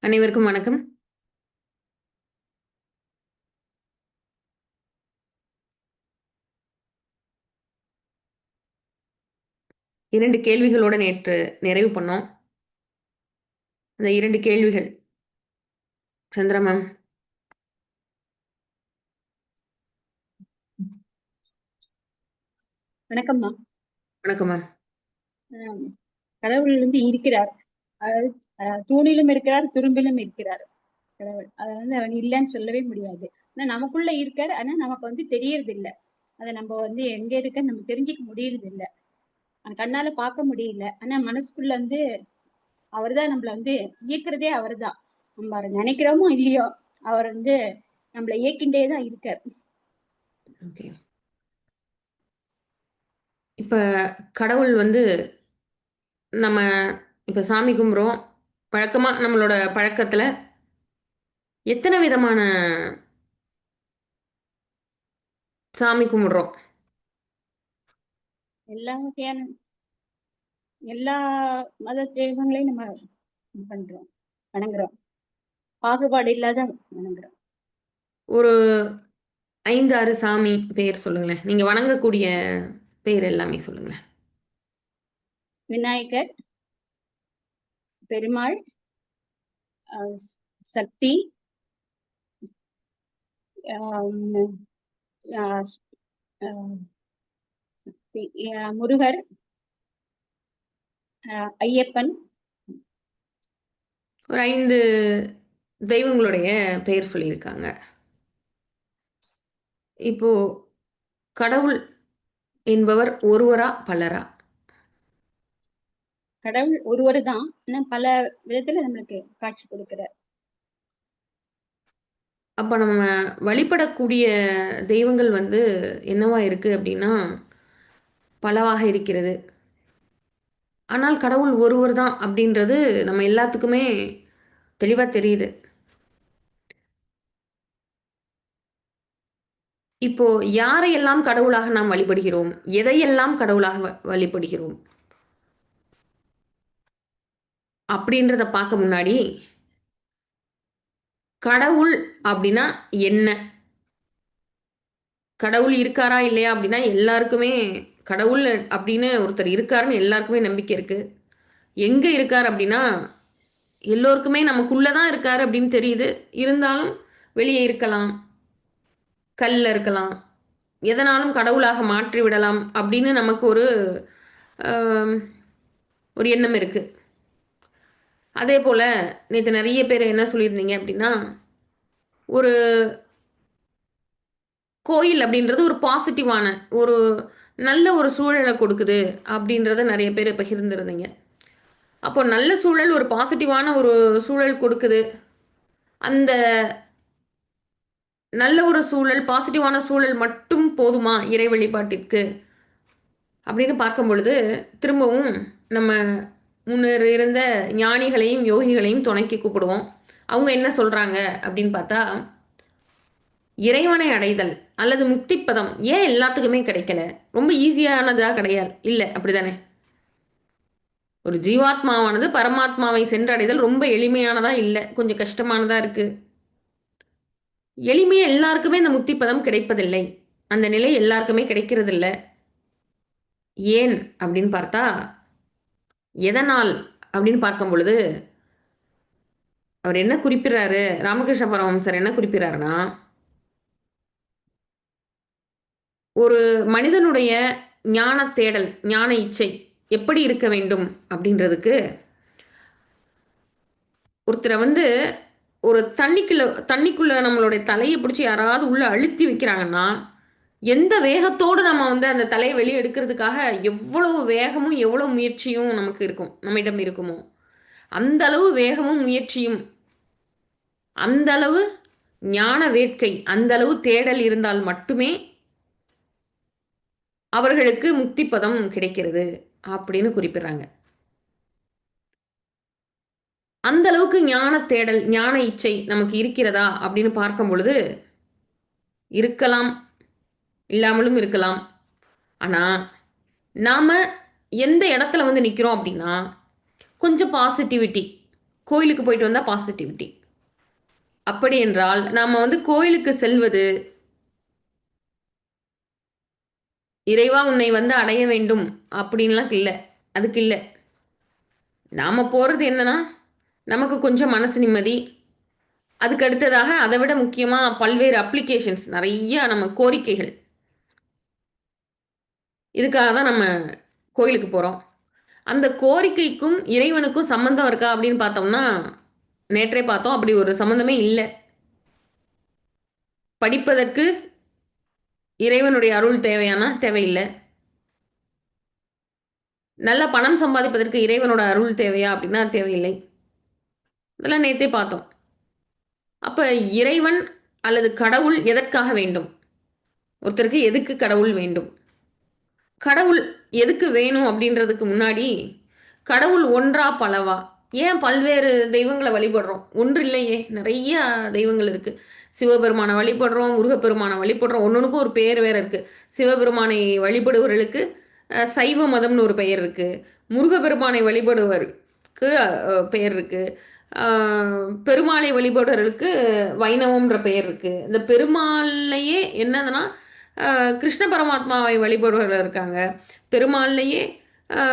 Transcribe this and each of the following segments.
அனைவருக்கும் வணக்கம். இரண்டு கேள்விகளோட நேற்று நிறைவு பண்ணோம். அந்த இரண்டு கேள்விகள். சந்திரா மேம். வணக்கம்மா. வணக்கம் மேம். கடவுள் இருக்கிறார். அதாவது தூணிலும் இருக்கிறார், துரும்பிலும் இருக்கிறார் கடவுள். அதை அவர் இல்லைன்னு சொல்லவே முடியாது. ஆனா நமக்குள்ள இருக்காரு. ஆனா நமக்கு தெரியறது இல்ல. அதை நம்ம எங்க இருக்க நம்ம தெரிஞ்சுக்க முடியறது இல்ல. கண்ணால பார்க்க முடியல. ஆனா மனசுக்குள்ள அவர்தான் நம்மள இயக்குறதே அவர்தான். நம்ம அவரை நினைக்கிறோமோ இல்லையோ, அவர் நம்மள இயக்கின்றேதான் இருக்கார். ஓகே. இப்ப கடவுள் நம்ம இப்ப சாமி கும்பிடுறோம். வழக்கமா நம்மளோட பழக்கத்துல எத்தனை விதமான சாமி கும்பிடுறோம்? எல்லா வகையான எல்லா மத தெய்வங்களையும் நம்ம பண்றோம், வணங்குறோம். பாகுபாடு இல்லாத வணங்குறோம். ஒரு 5, 6 சாமி பேர் சொல்லுங்களேன். நீங்க வணங்கக்கூடிய பேர் எல்லாமே சொல்லுங்களேன். விநாயகர், பெருமாள், சக்தி, முருகர், ஐயப்பன். ஒரு 5 தெய்வங்களுடைய பெயர் சொல்லியிருக்காங்க. இப்போ கடவுள் என்பவர் ஒருவரா பலரா? கடவுள் ஒருவர் தான். பல விதத்துல நம்மளுக்கு காட்சி கொடுக்கிறார். அப்ப நம்ம வழிபடக்கூடிய தெய்வங்கள் என்னவா இருக்கு அப்படின்னா, பலவாக இருக்கிறது. ஆனால் கடவுள் ஒருவர் தான் அப்படின்றது நம்ம எல்லாத்துக்குமே தெளிவா தெரியுது. இப்போ யாரையெல்லாம் கடவுளாக நாம் வழிபடுகிறோம்? எதையெல்லாம் கடவுளாக வழிபடுகிறோம்? அப்படின்றத பார்க்க முன்னாடி, கடவுள் அப்படின்னா என்ன? கடவுள் இருக்காரா? இல்லையா? அப்படின்னா எல்லாருக்குமே கடவுள் அப்படின்னு ஒருத்தர் இருக்காருன்னு எல்லாருக்குமே நம்பிக்கை இருக்கு. எங்க இருக்கார் அப்படின்னா, எல்லோருக்குமே நமக்குள்ள தான் இருக்காரு அப்படின்னு தெரியுது. இருந்தாலும் வெளியே இருக்கலாம். கல்ல இருக்கலாம். எதனாலும் கடவுளாக மாற்றி விடலாம் அப்படின்னு நமக்கு அம், ஒரு எண்ணம் இருக்கு. அதே போல நேத்து நெறைய பேர் என்ன சொல்லியிருந்தீங்க அப்படின்னா, ஒரு கோயில் அப்படின்றது ஒரு பாசிட்டிவான ஒரு நல்ல ஒரு சூழல கொடுக்குது அப்படின்றத நெறைய பேர் பகிர்ந்திருந்தீங்க. அப்போ நல்ல சூழல் ஒரு பாசிட்டிவான ஒரு சூழல் கொடுக்குது. அந்த நல்ல ஒரு சூழல், பாசிட்டிவான சூழல் மட்டும் போதுமா இறை வழிபாட்டிற்கு? அப்படின்னு பார்க்கும் பொழுது, திரும்பவும் நம்ம முன்னர் இருந்த ஞானிகளையும், யோகிகளையும் துணைக்கு கூப்பிடுவோம். அவங்க என்ன சொல்றாங்க அப்படின்னு பார்த்தா, இறைவனை அடைதல் அல்லது முக்திப்பதம் ஏன் எல்லாத்துக்குமே கிடைக்கல? ரொம்ப ஈஸியானதா கிடையாது. இல்ல, அப்படிதானே? ஒரு ஜீவாத்மாவானது பரமாத்மாவை சென்றடைதல் ரொம்ப எளிமையானதா இல்ல. கொஞ்சம் கஷ்டமானதா இருக்கு. எளிமையா எல்லாருக்குமே இந்த முக்திப்பதம் கிடைப்பதில்லை. அந்த நிலை எல்லாருக்குமே கிடைக்கிறதில்ல. ஏன் அப்படின்னு பார்த்தா, எதனால் அப்படின்னு பார்க்கும் பொழுது, அவர் என்ன குறிப்பிடுறாரு? ராமகிருஷ்ண பரமஹம்சர் என்ன குறிப்பிடுறாருன்னா, ஒரு மனிதனுடைய ஞான தேடல், ஞான இச்சை எப்படி இருக்க வேண்டும் அப்படின்றதுக்கு, ஒருத்தர ஒரு தண்ணிக்குள்ள நம்மளுடைய தலைய பிடிச்சு யாராவது உள்ள அழுத்தி வைக்கிறாங்கன்னா, எந்த வேகத்தோடு நம்ம அந்த தலைய வெளிய எடுக்கிறதுக்காக எவ்வளவு வேகமும், எவ்வளவு முயற்சியும் நமக்கு இருக்கும். நம்மிடம் இருக்குமோ, அந்த அளவு வேகமும், முயற்சியும், அந்த அளவு ஞான வேட்கை, அந்த அளவு தேடல் இருந்தால் மட்டுமே அவர்களுக்கு முக்திப்பதம் கிடைக்கிறது அப்படின்னு குறிப்பிடுறாங்க. அந்த அளவுக்கு ஞான தேடல், ஞான இச்சை நமக்கு இருக்கிறதா அப்படின்னு பார்க்கும் பொழுது, இருக்கலாம். இல்லாமலும் இருக்கலாம். ஆனா, நாம எந்த இடத்துல வந்து நிக்கிறோம் அப்படின்னா, கொஞ்சம் பாசிட்டிவிட்டி. கோயிலுக்கு போயிட்டு வந்தா பாசிட்டிவிட்டி. அப்படி என்றால், நாம வந்து கோயிலுக்கு செல்வது, "இறைவா உன்னை வந்து அடைய வேண்டும்" அப்படின்லாம் இல்ல. அதுக்கு இல்ல. நாம போறது என்னன்னா, நமக்கு கொஞ்சம் மனசு நிம்மதி. அதுக்கு அடுத்ததாக அத விட முக்கியமா பல்வேறு அப்ளிகேஷன்ஸ் நெறைய நம்ம கோரிக்கைகள். இதுக்காக தான் நம்ம கோயிலுக்கு போறோம். அந்த கோரிக்கைக்கும், இறைவனுக்கும் சம்மந்தம் இருக்கா அப்படின்னு பார்த்தோம்னா, நேற்றே பார்த்தோம். அப்படி ஒரு சம்மந்தமே இல்ல. படிப்பதற்கு இறைவனுடைய அருள் தேவையானா? தேவையில்ல. நல்ல பணம் சம்பாதிப்பதற்கு இறைவனோட அருள் தேவையா? அப்படின்னா தேவையில்லை. இதெல்லாம் நேத்தே பார்த்தோம். அப்ப இறைவன் அல்லது கடவுள் எதற்காக வேண்டும்? ஒருத்தருக்கு எதுக்கு கடவுள் வேண்டும்? கடவுள் எதுக்கு வேணும் அப்படின்றதுக்கு முன்னாடி, கடவுள் ஒன்றா பலவா? ஏன் பல்வேறு தெய்வங்கள வழிபடுறோம்? ஒன்று இல்லையே! நெறைய தெய்வங்கள் இருக்கு. சிவபெருமான வழிபடுறோம், முருகப்பெருமான வழிபடுறோம். ஒண்ணொண்ணுக்கும் ஒரு பேர் வேற இருக்கு. சிவபெருமானை வழிபடுபவர்களுக்கு சைவ மதம்னு ஒரு பெயர் இருக்கு. முருகப்பெருமானை வழிபடுவருக்கு பெயர் இருக்கு. அ பெருமாளை வழிபடுறவர்களுக்கு வைணவம்ன்ற பெயர் இருக்கு. இந்த பெருமாள்லயே என்னதுன்னா, அ கிருஷ்ண பரமாத்மாவை வழிபடுபவர்கள் இருக்காங்க. பெருமாள்லயே அ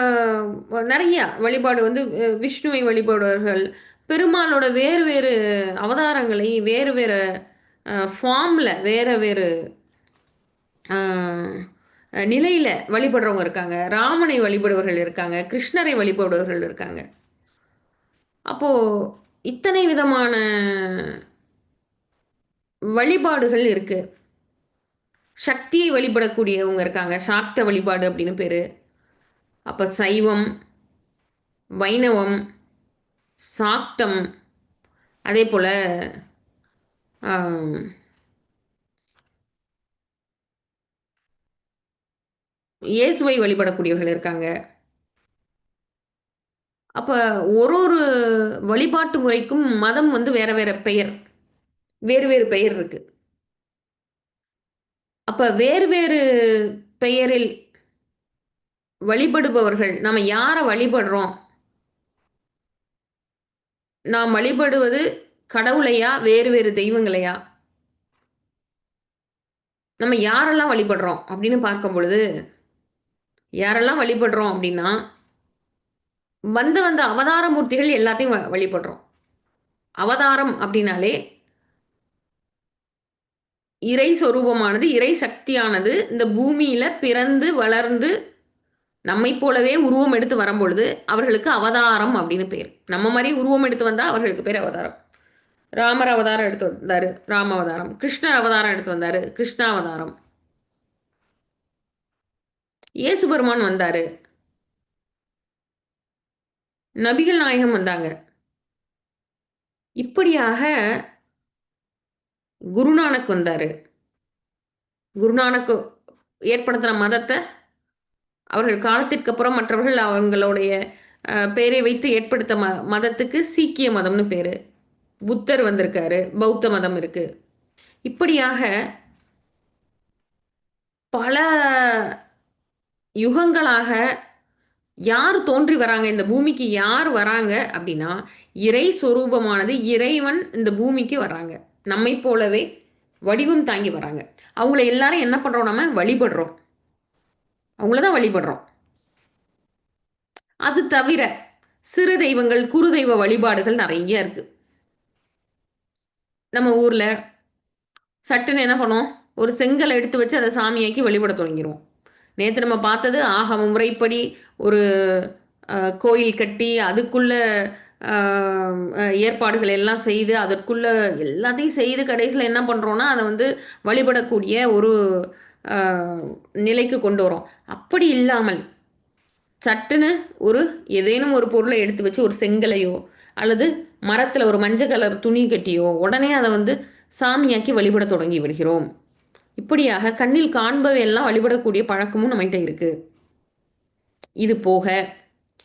நெறைய வழிபாடு வந்து விஷ்ணுவை வழிபடுபவர்கள், பெருமாளோட வேறு வேறு அவதாரங்களை வேறு வேறு ஃபார்ம்ல வேற வேறு அ நிலையில வழிபடுறவங்க இருக்காங்க. ராமனை வழிபடுபவர்கள் இருக்காங்க. கிருஷ்ணரை வழிபடுபவர்கள் இருக்காங்க. அப்போ இத்தனை விதமான வழிபாடுகள் இருக்கு. சக்தியை வழிபடக்கூடியவங்க இருக்காங்க. சாக்த வழிபாடு அப்படின்னு பேரு. அப்ப சைவம், வைணவம், சாக்தம், அதேபோல அம் இயேசுவை வழிபடக்கூடியவர்கள் இருக்காங்க. அப்ப ஒரு ஒரு வழிபாட்டு முறைக்கும் மதம் வந்து வேற வேற பெயர். வேறு வேறு பெயர் இருக்கு. அப்ப வேறு வேறு பெயரில் வழிபடுபவர்கள், நம்ம யார வழிபடுறோம்? நாம் வழிபடுவது கடவுளையா? வேறு வேறு தெய்வங்களையா? நம்ம யாரெல்லாம் வழிபடுறோம்? அப்படின்னு பார்க்கும் பொழுது, யாரெல்லாம் வழிபடுறோம் அப்படின்னா, வந்த வந்த அவதார மூர்த்திகள் எல்லாத்தையும் வழிபடுறோம். அவதாரம் அப்படின்னாலே, இறை சொரூபமானது, இறை சக்தியானது இந்த பூமியில பிறந்து, வளர்ந்து, நம்மைப் போலவே உருவம் எடுத்து வரும்பொழுது, அவர்களுக்கு அவதாரம் அப்படின்னு பேர். நம்ம மாரி உருவம் எடுத்து வந்தா அவர்களுக்கு பேர் அவதாரம். ராமர் அவதாரம் எடுத்து வந்தாரு, ராம அவதாரம். கிருஷ்ணர் அவதாரம் எடுத்து வந்தாரு, கிருஷ்ணாவதாரம். இயேசு பெருமான் வந்தாரு. நபிகள் நாயகம் வந்தாங்க. இப்படியாக குருநானக் வந்தாரு. குருநானக் ஏற்படுத்தின மதத்த, அவர்கள் காலத்திற்கு அப்புறம் மற்றவர்கள் அவங்களுடைய பெயரை வைத்து ஏற்படுத்த மதத்துக்கு சீக்கிய மதம்னு பேரு. புத்தர் வந்திருக்காரு. பௌத்த மதம் இருக்கு. இப்படியாக பல யுகங்களாக யார் தோன்றி வராங்க? இந்த பூமிக்கு யார் வராங்க? அப்படின்னா, இறை சொரூபமானது இறைவன் இந்த பூமிக்கு வராங்க. நம்மைப் போலவே வடிவம் தாங்கி வராங்க. அவங்கள எல்லாரும் என்ன பண்றோம் நம்ம? வழிபடுறோம். அவங்கள தான் வழிபடுறோம். அது தவிர, சிறு தெய்வங்கள், குறு தெய்வ வழிபாடுகள் நெறைய இருக்கு. நம்ம ஊர்ல சட்டுன்னு என்ன பண்ணுவோம்? ஒரு செங்கல எடுத்து வச்சு அத சாமியாக்கி வழிபட தொடங்கிருவோம். நேத்து நம்ம பார்த்தது ஆகம முறைப்படி ஒரு கோயில் கட்டி, அதுக்குள்ள அ ஏற்பாடுகள் எல்லாம் செய்து, அதற்குள்ள எல்லாத்தையும் செய்து கடைசில என்ன பண்றோம்னா, அத வந்து வழிபடக்கூடிய ஒரு அ நிலைக்கு கொண்டு வரோம். அப்படி இல்லாமல், சட்டுன்னு ஒரு ஏதேனும் ஒரு பொருள எடுத்து வச்சு ஒரு செங்கலையோ, அல்லது மரத்தில ஒரு மஞ்ச கலர் துணி கட்டியோ, உடனே அத வந்து சாமியாக்கி வழிபடத் தொடங்கி விடுகிறோம். இப்படியாக கண்ணில் காண்பவை எல்லாம் வழிபடக்கூடிய பழக்கமும் நம்மகிட்ட இருக்கு. இது போக,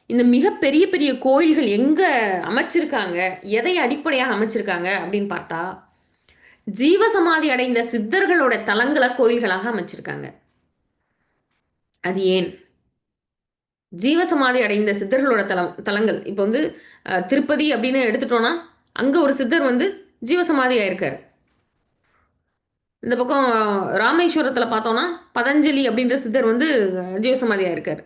இந்த மிக பெரிய பெரிய கோயில்கள் எங்க அமைச்சிருக்காங்க? எதை அடிப்படையாக அமைச்சிருக்காங்க அப்படின்னு பார்த்தா, ஜீவசமாதி அடைந்த சித்தர்களோட தலங்களை கோயில்களாக அமைச்சிருக்காங்க. அது ஏன்? ஜீவசமாதி அடைந்த சித்தர்களோட தலங்கள் இப்போ வந்து திருப்பதி அப்படின்னு எடுத்துட்டோம்னா அங்க ஒரு சித்தர் வந்து ஜீவசமாதி ஆயிருக்காரு. இந்த பக்கம் ராமேஸ்வரத்துல பார்த்தோம்னா பதஞ்சலி அப்படின்ற சித்தர் வந்து ஜீவசமாதி ஆயிருக்காரு.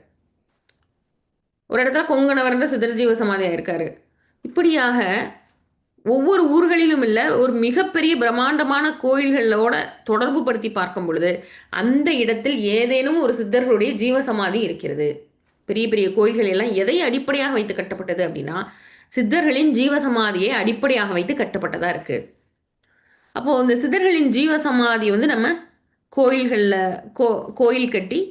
ஒரு இடத்துல கொங்கணவர்ன்ற சித்தர் ஜீவசமாதி ஆயிருக்காரு. இப்படியாக ஒவ்வொரு ஊர்களிலும் இல்ல, ஒரு மிகப்பெரிய பிரம்மாண்டமான கோயில்களோட தொடர்பு படுத்தி பார்க்கும் பொழுது, அந்த இடத்தில் ஏதேனும் ஒரு சித்தர்களுடைய ஜீவசமாதி இருக்கிறது. பெரிய பெரிய கோயில்கள் எல்லாம் எதை அடிப்படையாக வைத்து கட்டப்பட்டது அப்படின்னா, சித்தர்களின் ஜீவசமாதியை அடிப்படையாக வைத்து கட்டப்பட்டதா இருக்கு. அப்போ இந்த சித்தர்களின் ஜீவசமாதி வந்து நம்ம கோயில்கள்ல கோ கோயில் கட்டி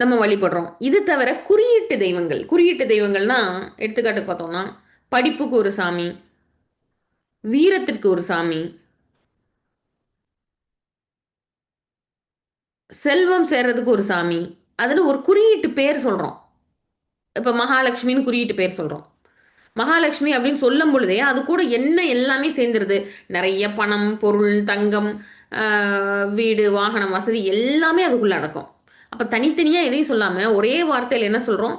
நம்ம வழிபடுறோம். இது தவிர குறியீட்டு தெய்வங்கள்னா எடுத்துக்காட்டுக்கு பார்த்தோம்னா, படிப்புக்கு ஒரு சாமி, வீரத்திற்கு ஒரு சாமி, செல்வம் சேர்றதுக்கு ஒரு சாமி. அதுன்னு ஒரு குறியீட்டு பேர் சொல்றோம். இப்ப மகாலட்சுமின்னு குறியீட்டு பேர் சொல்றோம். மகாலட்சுமி அப்படின்னு சொல்லும் பொழுதே, அது கூட என்ன எல்லாமே சேர்ந்துருது. நெறைய பணம், பொருள், தங்கம், வீடு, வாகனம், வசதி எல்லாமே அதுக்குள்ள அடக்கும். அப்ப தனித்தனியா எதையும் சொல்லாம, ஒரே வார்த்தையில என்ன சொல்றோம்?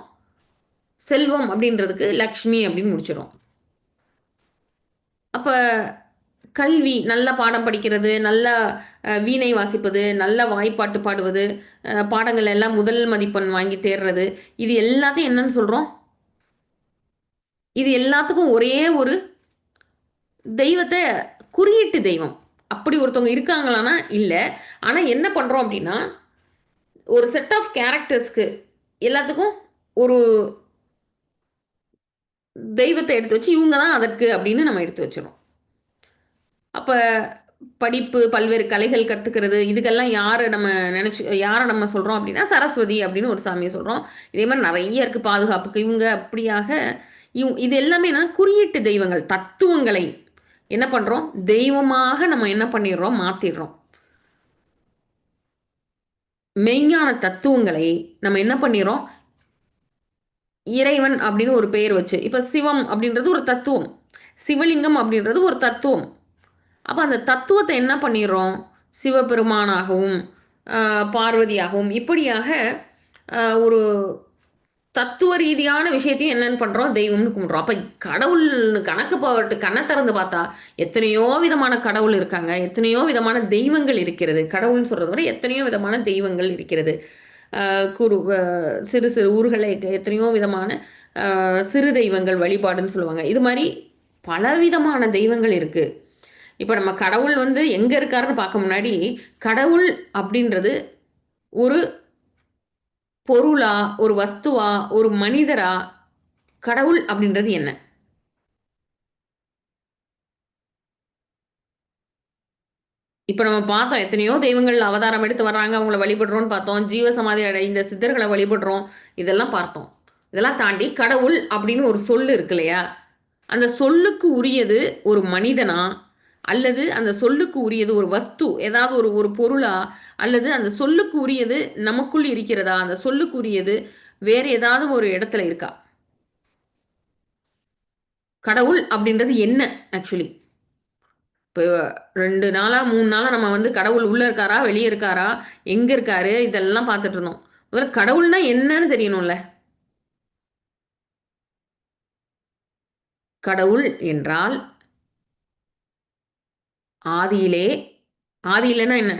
செல்வம் அப்படின்றதுக்கு லக்ஷ்மி அப்படின்னு முடிச்சிடுறோம். அப்ப கல்வி, நல்ல பாடம் படிக்கிறது, நல்ல வீணை வாசிப்பது, நல்ல வாய்ப்பாட்டு பாடுவது, பாடங்கள் எல்லாம் முதல் மதிப்பெண் வாங்கி தேர்றது, இது எல்லாத்தையும் என்னன்னு சொல்றோம்? இது எல்லாத்துக்கும் ஒரே ஒரு தெய்வத்த குறியீட்டு தெய்வம். அப்படி ஒருத்தவங்க இருக்காங்களான்னா, இல்ல. ஆனா என்ன பண்றோம் அப்படின்னா, ஒரு செட் ஆஃப் கேரக்டர்ஸ்க்கு எல்லாத்துக்கும் ஒரு தெய்வத்த எடுத்து வச்சு, இவங்க தான் அதற்கு அப்படின்னு நம்ம எடுத்து வச்சுர்றோம். அப்ப படிப்பு, பல்வேறு கலைகள் கத்துக்கிறது, இதுக்கெல்லாம் யார நம்ம சொல்றோம் அப்படின்னா, சரஸ்வதி அப்படின்னு ஒரு சாமிய சொல்றோம். இதே மாரி நெறைய இருக்கு. பாதுகாப்புக்கு இவங்க அப்படியாக இது எல்லாமே என்னன்னா குறியீட்டு தெய்வங்கள். தத்துவங்களை என்ன பண்றோம்? தெய்வமாக நம்ம என்ன பண்ணிர்றோம்? மாத்திர்றோம். மெய்ஞான தத்துவங்களை நம்ம என்ன பண்ணிர்றோம்? இறைவன் அப்படின்னு ஒரு பெயர் வச்சு, இப்ப சிவம் அப்படின்றது ஒரு தத்துவம். சிவலிங்கம் அப்படின்றது ஒரு தத்துவம். அப்ப அந்த தத்துவத்த என்ன பண்ணிர்றோம்? சிவபெருமானாகவும், பார்வதியாகவும் இப்படியாக ஒரு தத்துவ ரீதியான விஷயத்தையும் என்னன்னு பண்றோம்? தெய்வம்னு கும்பிடுறோம். அப்ப கடவுள்னு கணக்கு போட்டு கண்ண திறந்து பார்த்தா, எத்தனையோ விதமான கடவுள் இருக்காங்க. எத்தனையோ விதமான தெய்வங்கள் இருக்கிறது. கடவுள்னு சொல்றத விட எத்தனையோ விதமான தெய்வங்கள் இருக்கிறது. குரு சிறு சிறு ஊர்களே எத்தனையோ விதமான சிறு தெய்வங்கள் வழிபாடுன்னு சொல்லுவாங்க. இது மாரி பலவிதமான தெய்வங்கள் இருக்கு. இப்ப நம்ம கடவுள் வந்து எங்க இருக்காருன்னு பார்க்க முன்னாடி, கடவுள் அப்படின்றது ஒரு பொருளா, ஒரு வஸ்துவா, ஒரு மனிதரா? கடவுள் அப்படின்றது என்ன? இப்ப நம்ம பார்த்தோம் எத்தனையோ தெய்வங்கள் அவதாரம் எடுத்து வர்றாங்க. அவங்கள வழிபடுறோம்ன்னு பார்த்தோம். ஜீவசமாதி அடைந்த சித்தர்கள வழிபடுறோம். இதெல்லாம் பார்த்தோம். இதெல்லாம் தாண்டி கடவுள் அப்படின்னு ஒரு சொல் இருக்கு இல்லையா? அந்த சொல்லுக்கு உரியது ஒரு மனிதனா? அல்லது அந்த சொல்லுக்கு உரியது ஒரு வஸ்து, ஏதாவது ஒரு ஒரு பொருளா? அல்லது அந்த சொல்லுக்கு உரியது நமக்குள் இருக்கிறதா? அந்த சொல்லுக்கு உரியது வேற ஏதாவது ஒரு இடத்துல இருக்கா? கடவுள் அப்படின்றது என்ன ஆக்சுவலி? இப்போ 2 நாளா, 3 நாளா நம்ம வந்து கடவுள் உள்ள இருக்காரா? வெளிய இருக்காரா? எங்க இருக்காரு? இதெல்லாம் பார்த்துட்டு இருந்தோம். முதல்ல கடவுள்னா என்னன்னு தெரியணும்ல. கடவுள் என்றால் ஆதியிலே ஆதியிலன்னா என்ன?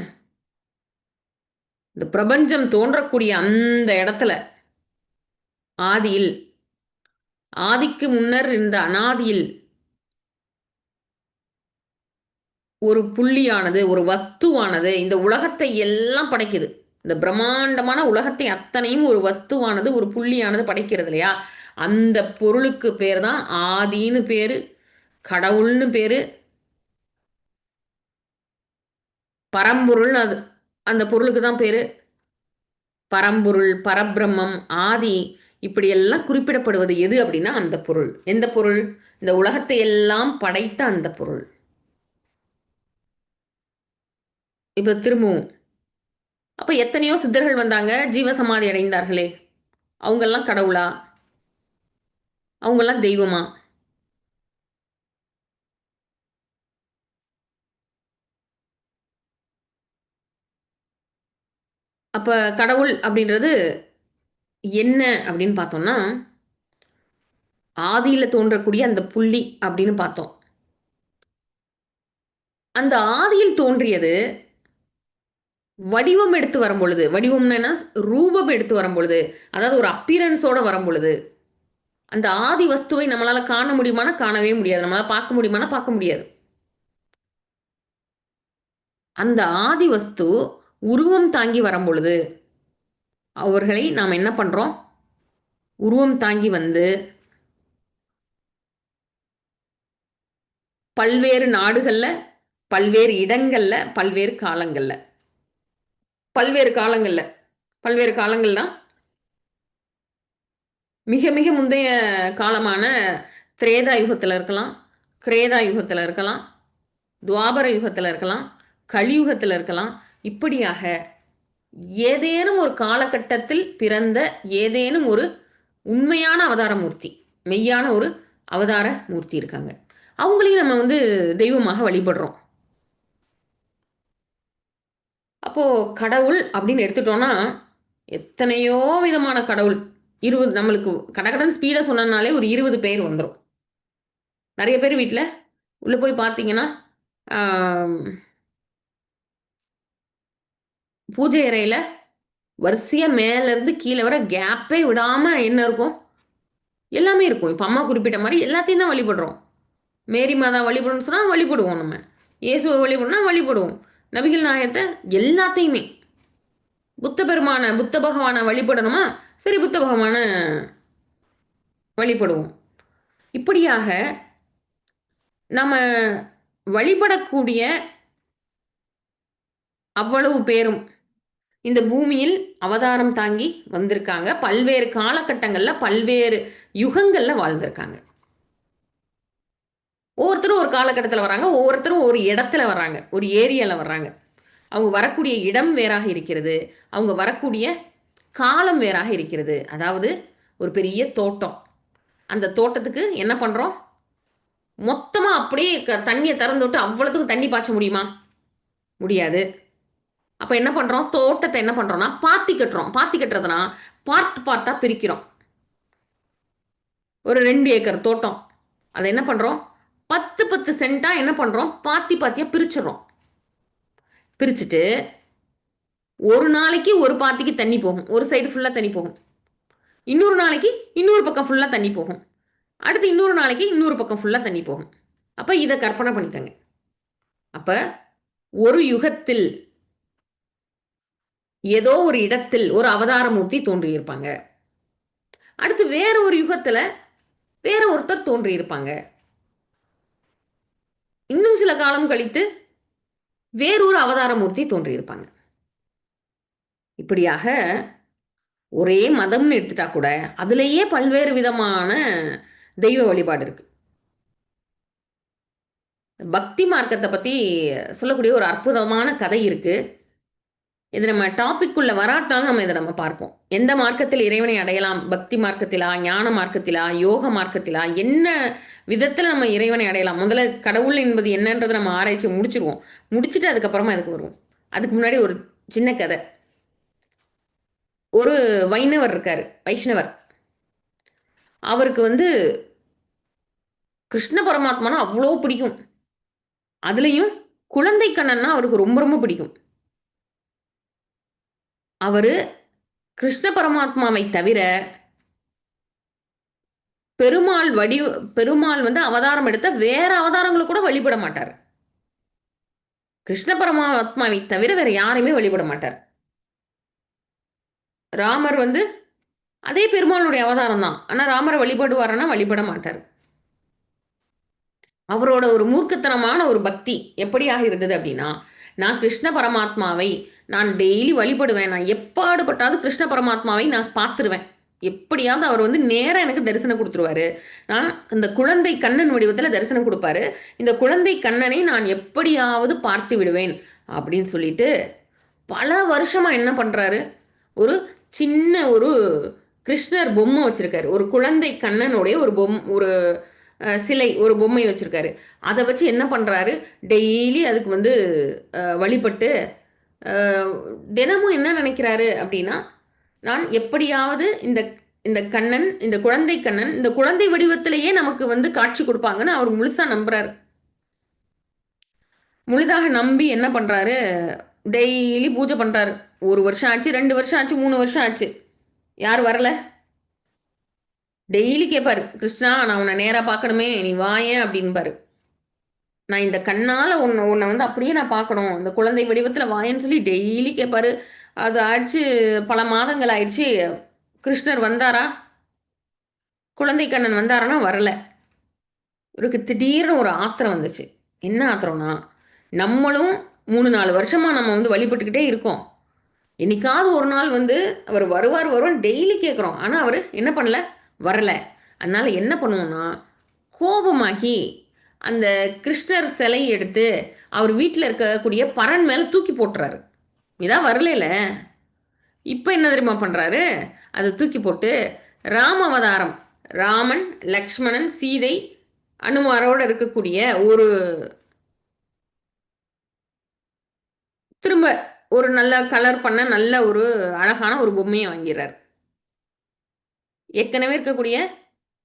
இந்த பிரபஞ்சம் தோன்றக்கூடிய அந்த இடத்துல ஆதியில், ஆதிக்கு முன்னர் இந்த அனாதியில் ஒரு புள்ளியானது, ஒரு வஸ்துவானது இந்த உலகத்தை எல்லாம் படைக்குது. இந்த பிரம்மாண்டமான உலகத்தை அத்தனையும் ஒரு வஸ்துவானது, ஒரு புள்ளியானது படைக்கிறது இல்லையா? அந்த பொருளுக்கு பேர் தான் ஆதின்னு பேரு, கடவுள்னு பேரு, பரம்பொருள்னு அது அந்த பொருளுக்கு தான் பேரு. பரம்பொருள், பரபிரம்மம், ஆதி இப்படியெல்லாம் குறிப்பிடப்படுவது எது அப்படின்னா அந்த பொருள். எந்த பொருள்? இந்த உலகத்தை எல்லாம் படைத்த அந்த பொருள். இப்ப திரும்பவும் அப்ப எத்தனையோ சித்தர்கள் வந்தாங்க, ஜீவசமாதி அடைந்தார்களே! அவங்கெல்லாம் கடவுளா? அவங்கெல்லாம் தெய்வமா? அப்ப கடவுள் அப்படின்றது என்ன அப்படின்னு பார்த்தோம்னா, ஆதியில தோன்றக்கூடிய அந்த புள்ளி அப்படின்னு பார்த்தோம். அந்த ஆதியில் தோன்றியது வடிவம் எடுத்து வரும்பொழுது, வடிவம்னா என்ன? ரூபம் எடுத்து வரும்பொழுது, அதாவது ஒரு அப்பியரன்ஸோட வரும்பொழுது, அந்த ஆதி வஸ்துவை நம்மளால காண முடியுமானா காணவே முடியாது. நம்மளால பார்க்க முடியுமானா பார்க்க முடியாது. அந்த ஆதி வஸ்து உருவம் தாங்கி வரும்பொழுது, அவர்களை நாம் என்ன பண்றோம்? உருவம் தாங்கி வந்து பல்வேறு நாடுகள்ல, பல்வேறு இடங்கள்ல, பல்வேறு காலங்கள்ல. பல்வேறு காலங்கள்ல. பல்வேறு காலங்கள்னா, மிக மிக முந்தைய காலமான திரேதா யுகத்துல இருக்கலாம், கிரேதா யுகத்துல இருக்கலாம், துவாபர யுகத்துல இருக்கலாம், கலியுகத்துல இருக்கலாம். இப்படியாக ஏதேனும் ஒரு காலகட்டத்தில் பிறந்த ஏதேனும் ஒரு உண்மையான அவதார மூர்த்தி, மெய்யான ஒரு அவதார மூர்த்தி இருக்காங்க. அவங்களையும் நம்ம வந்து தெய்வமாக வழிபடுறோம். அப்போ கடவுள் அப்படின்னு எடுத்துட்டோம்னா, எத்தனையோ விதமான கடவுள். 20 நம்மளுக்கு கடகடன்னு ஸ்பீடா சொன்னோம்னாலே ஒரு 20 பேர் வந்துரும். நெறைய பேர் வீட்ல உள்ள போய் பார்த்தீங்கன்னா, ஆம் பூஜை அறையில வரிசையா மேலருந்து கீழ வர கேப்பே விடாம என்ன இருக்கும்? எல்லாமே இருக்கும். இப்ப அம்மா குறிப்பிட்ட மாரி எல்லாத்தையும் தான் வழிபடுறோம். மேரி மாதா வழிபடணும்னு சொன்னா வழிபடுவோம் நம்ம. இயேசுவ வழிபடணும்னா வழிபடுவோம். நபிகள் நாயகத்த எல்லாத்தையுமே. புத்த பகவான வழிபடணுமா? சரி புத்த பகவான வழிபடுவோம். இப்படியாக நம்ம வழிபடக்கூடிய அவ்வளவு பேரும் இந்த பூமியில் அவதாரம் தாங்கி வந்திருக்காங்க. பல்வேறு காலகட்டங்கள்ல, பல்வேறு யுகங்கள்ல வாழ்ந்திருக்காங்க. ஒவ்வொருத்தரும் ஒரு காலகட்டத்தில வராங்க. ஒவ்வொருத்தரும் ஒரு இடத்துல வர்றாங்க. ஒரு ஏரியால வர்றாங்க. அவங்க வரக்கூடிய இடம் வேறாக இருக்கிறது. அவங்க வரக்கூடிய காலம் வேறாக இருக்கிறது. அதாவது ஒரு பெரிய தோட்டம். அந்த தோட்டத்துக்கு என்ன பண்றோம்? மொத்தமா அப்படியே தண்ணிய திறந்து விட்டு அவ்வளத்துக்கும் தண்ணி பாய்ச்ச முடியுமா? முடியாது. அப்ப என்ன பண்றோம்? தோட்டத்த என்ன பண்றோம்னா, பாத்தி கட்டுறோம். பாத்தி கட்டுறதுனா, பார்ட் பார்ட்டா பிரிக்கிறோம். ஒரு 2 ஏக்கர் தோட்டம். அத என்ன பண்றோம்? 10, 10 சென்ட்டா என்ன பண்றோம்? பாத்தி பாத்தியா பிரிச்சுர்றோம். பிரிச்சுட்டு, ஒரு நாளைக்கு ஒரு பாத்திக்கு தண்ணி போகும். ஒரு சைடு ஃபுல்லா தண்ணி போகும். இன்னொரு நாளைக்கு இன்னொரு பக்கம் ஃபுல்லா தண்ணி போகும். அடுத்து இன்னொரு நாளைக்கு இன்னொரு பக்கம் ஃபுல்லா தண்ணி போகும். அப்ப இத கற்பனை பண்ணிக்கங்க. அப்ப ஒரு யுகத்தில் ஏதோ ஒரு இடத்தில் ஒரு அவதார மூர்த்தி தோன்றியிருப்பாங்க. அடுத்து வேற ஒரு யுகத்துல வேற ஒருத்தர் தோன்றியிருப்பாங்க. இன்னும் சில காலம் கழித்து வேறொரு அவதார மூர்த்தி தோன்றியிருப்பாங்க. இப்படியாக ஒரே மதம்னு எடுத்துட்டா கூட, அதிலேயே பல்வேறு விதமான தெய்வ வழிபாடு இருக்கு. பக்தி மார்க்கத்த பத்தி சொல்லக்கூடிய ஒரு அற்புதமான கதை இருக்கு. இது நம்ம டாபிக்குள்ள வராட்டாலும் நம்ம இத நம்ம பார்ப்போம். எந்த மார்க்கத்தில் இறைவனை அடையலாம்? பக்தி மார்க்கத்திலா? ஞான மார்க்கத்திலா? யோக மார்க்கத்திலா? என்ன விதத்தில நம்ம இறைவனை அடையலாம்? முதல்ல கடவுள் என்பது என்னன்றத நம்ம ஆராய்ச்சி முடிச்சுருவோம். முடிச்சுட்டு அதுக்கப்புறமா இதுக்கு வருவோம். அதுக்கு முன்னாடி ஒரு சின்ன கதை. ஒரு வைணவர் இருக்காரு. வைஷ்ணவர். அவருக்கு வந்து கிருஷ்ண பரமாத்மானா அவ்ளோ பிடிக்கும். அதுலயும் குழந்தை கண்ணன்னா அவருக்கு ரொம்ப ரொம்ப பிடிக்கும். அவரு கிருஷ்ண பரமாத்மாவை தவிர பெருமாள் பெருமாள் வந்து அவதாரம் எடுத்த வேற அவதாரங்கள கூட வழிபட மாட்டாரு. கிருஷ்ண பரமாத்மாவை தவிர வேற யாரையுமே வழிபட மாட்டார். ராமர் வந்து அதே பெருமாளுடைய அவதாரம் தான். ஆனா ராமர வழிபடுவாருன்னா வழிபட மாட்டாரு. அவரோட ஒரு மூர்க்கத்தனமான ஒரு பக்தி எப்படியாக இருந்தது அப்படின்னா, நான் கிருஷ்ண பரமாத்மாவை நான் டெய்லி வழிபடுவேன். நான் எப்பாடுபட்டாவது கிருஷ்ண பரமாத்மாவை நான் பார்த்துருவேன். எப்படியாவது அவர் வந்து நேரா எனக்கு தரிசனம் குடுத்துருவாரு. நான் இந்த குழந்தை கண்ணன் வடிவத்தில தரிசனம் குடுப்பாரு. இந்த குழந்தை கண்ணனை நான் எப்படியாவது பார்த்து விடுவேன் அப்படின்னு சொல்லிட்டு, பல வருஷமா என்ன பண்றாரு, ஒரு சின்ன ஒரு கிருஷ்ணர் பொம்மை வச்சிருக்காரு. ஒரு குழந்தை கண்ணனுடைய ஒரு சிலை, ஒரு பொம்மை வச்சிருக்காரு. அத வச்சு என்ன பண்றாரு, டெய்லி அதுக்கு வந்து வழிபட்டு அஹ், தினமும் என்ன நினைக்கிறாரு அப்படின்னா, நான் எப்படியாவது இந்த இந்த கண்ணன், இந்த குழந்தை கண்ணன், இந்த குழந்தை வடிவத்திலேயே நமக்கு வந்து காட்சி கொடுப்பாங்கன்னு அவர் முழுசா நம்புறாரு. முழுதாக நம்பி என்ன பண்றாரு, டெய்லி பூஜை பண்றாரு. 1 வருஷம் ஆச்சு, 2 வருஷம் ஆச்சு, 3 வருஷம் ஆச்சு. யார் வரல. டெய்லி கேட்பாரு, கிருஷ்ணா நான் உன்னை நேரா பார்க்கணுமே, நீ வாயேன் அப்படின்பாரு. நான் இந்த கண்ணால உன்னை உன்னை வந்து அப்படியே நான் பார்க்கணும், இந்த குழந்தை வடிவத்தில் வாயேன்னு சொல்லி டெய்லி கேட்பாரு. அது ஆயிடுச்சு, பல மாதங்கள் ஆயிடுச்சு. கிருஷ்ணர் வந்தாரா, குழந்தை கண்ணன் வந்தாரான்னா வரல. இவருக்கு திடீர்னு ஒரு ஆத்திரம் வந்துச்சு. என்ன ஆத்திரம்னா, நம்மளும் 3 4 வருஷமா நம்ம வந்து வழிபட்டுக்கிட்டே இருக்கோம். என்னைக்காவது ஒரு நாள் வந்து அவர் வருவார் வருவார் டெய்லி கேட்குறோம். ஆனால் அவர் என்ன பண்ணல, வரல. அதனால என்ன பண்ணுவோம்னா, கோபமாகி அந்த கிருஷ்ணர் சிலையை எடுத்து அவர் வீட்டில் இருக்கக்கூடிய பரண் மேலே தூக்கி போட்டுறாரு. இதான் வரலைல. இப்போ என்ன தெரியுமா பண்ணுறாரு, அதை தூக்கி போட்டு ராம அவதாரம், ராமன் லக்ஷ்மணன் சீதை அனுமாரோடு இருக்கக்கூடிய ஒரு திரும்ப ஒரு நல்ல கலர் பண்ண நல்ல ஒரு அழகான ஒரு பொம்மையை வாங்கிறார். ஏற்கனவே இருக்கக்கூடிய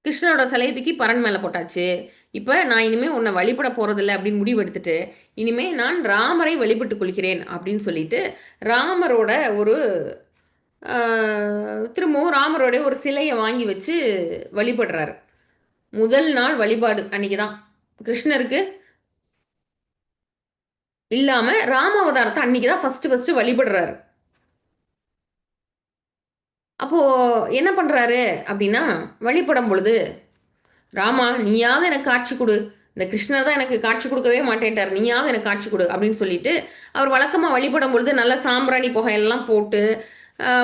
கிருஷ்ணரோட சிலையை தூக்கி பரண் மேலே போட்டாச்சு. இப்போ நான் இனிமேல் உன்னை வழிபட போகிறதில்ல அப்படின்னு முடிவு எடுத்துட்டு, இனிமேல் நான் ராமரை வழிபட்டுக் கொள்கிறேன் அப்படின்னு சொல்லிட்டு ராமரோட ஒரு திரும்பவும் ராமரோட ஒரு சிலையை வாங்கி வச்சு வழிபடுறாரு. முதல் நாள் வழிபாடு அன்னைக்கு தான் கிருஷ்ணருக்கு இல்லாம ராம அவதாரத்தை அன்னைக்கு தான் ஃபர்ஸ்ட் ஃபர்ஸ்ட் வழிபடுறாரு. அப்போ என்ன பண்றாரு அப்படின்னா, வழிபடும் பொழுது, ராமா நீயாவது எனக்கு காட்சி கொடு, இந்த கிருஷ்ணர் தான் எனக்கு காட்சி கொடுக்கவே மாட்டேன்ட்டார், நீயாவது எனக்கு காட்சி கொடு அப்படின்னு சொல்லிட்டு அவர் வழக்கமாக வழிபடும் பொழுது நல்ல சாம்பிராணி புகையெல்லாம் போட்டு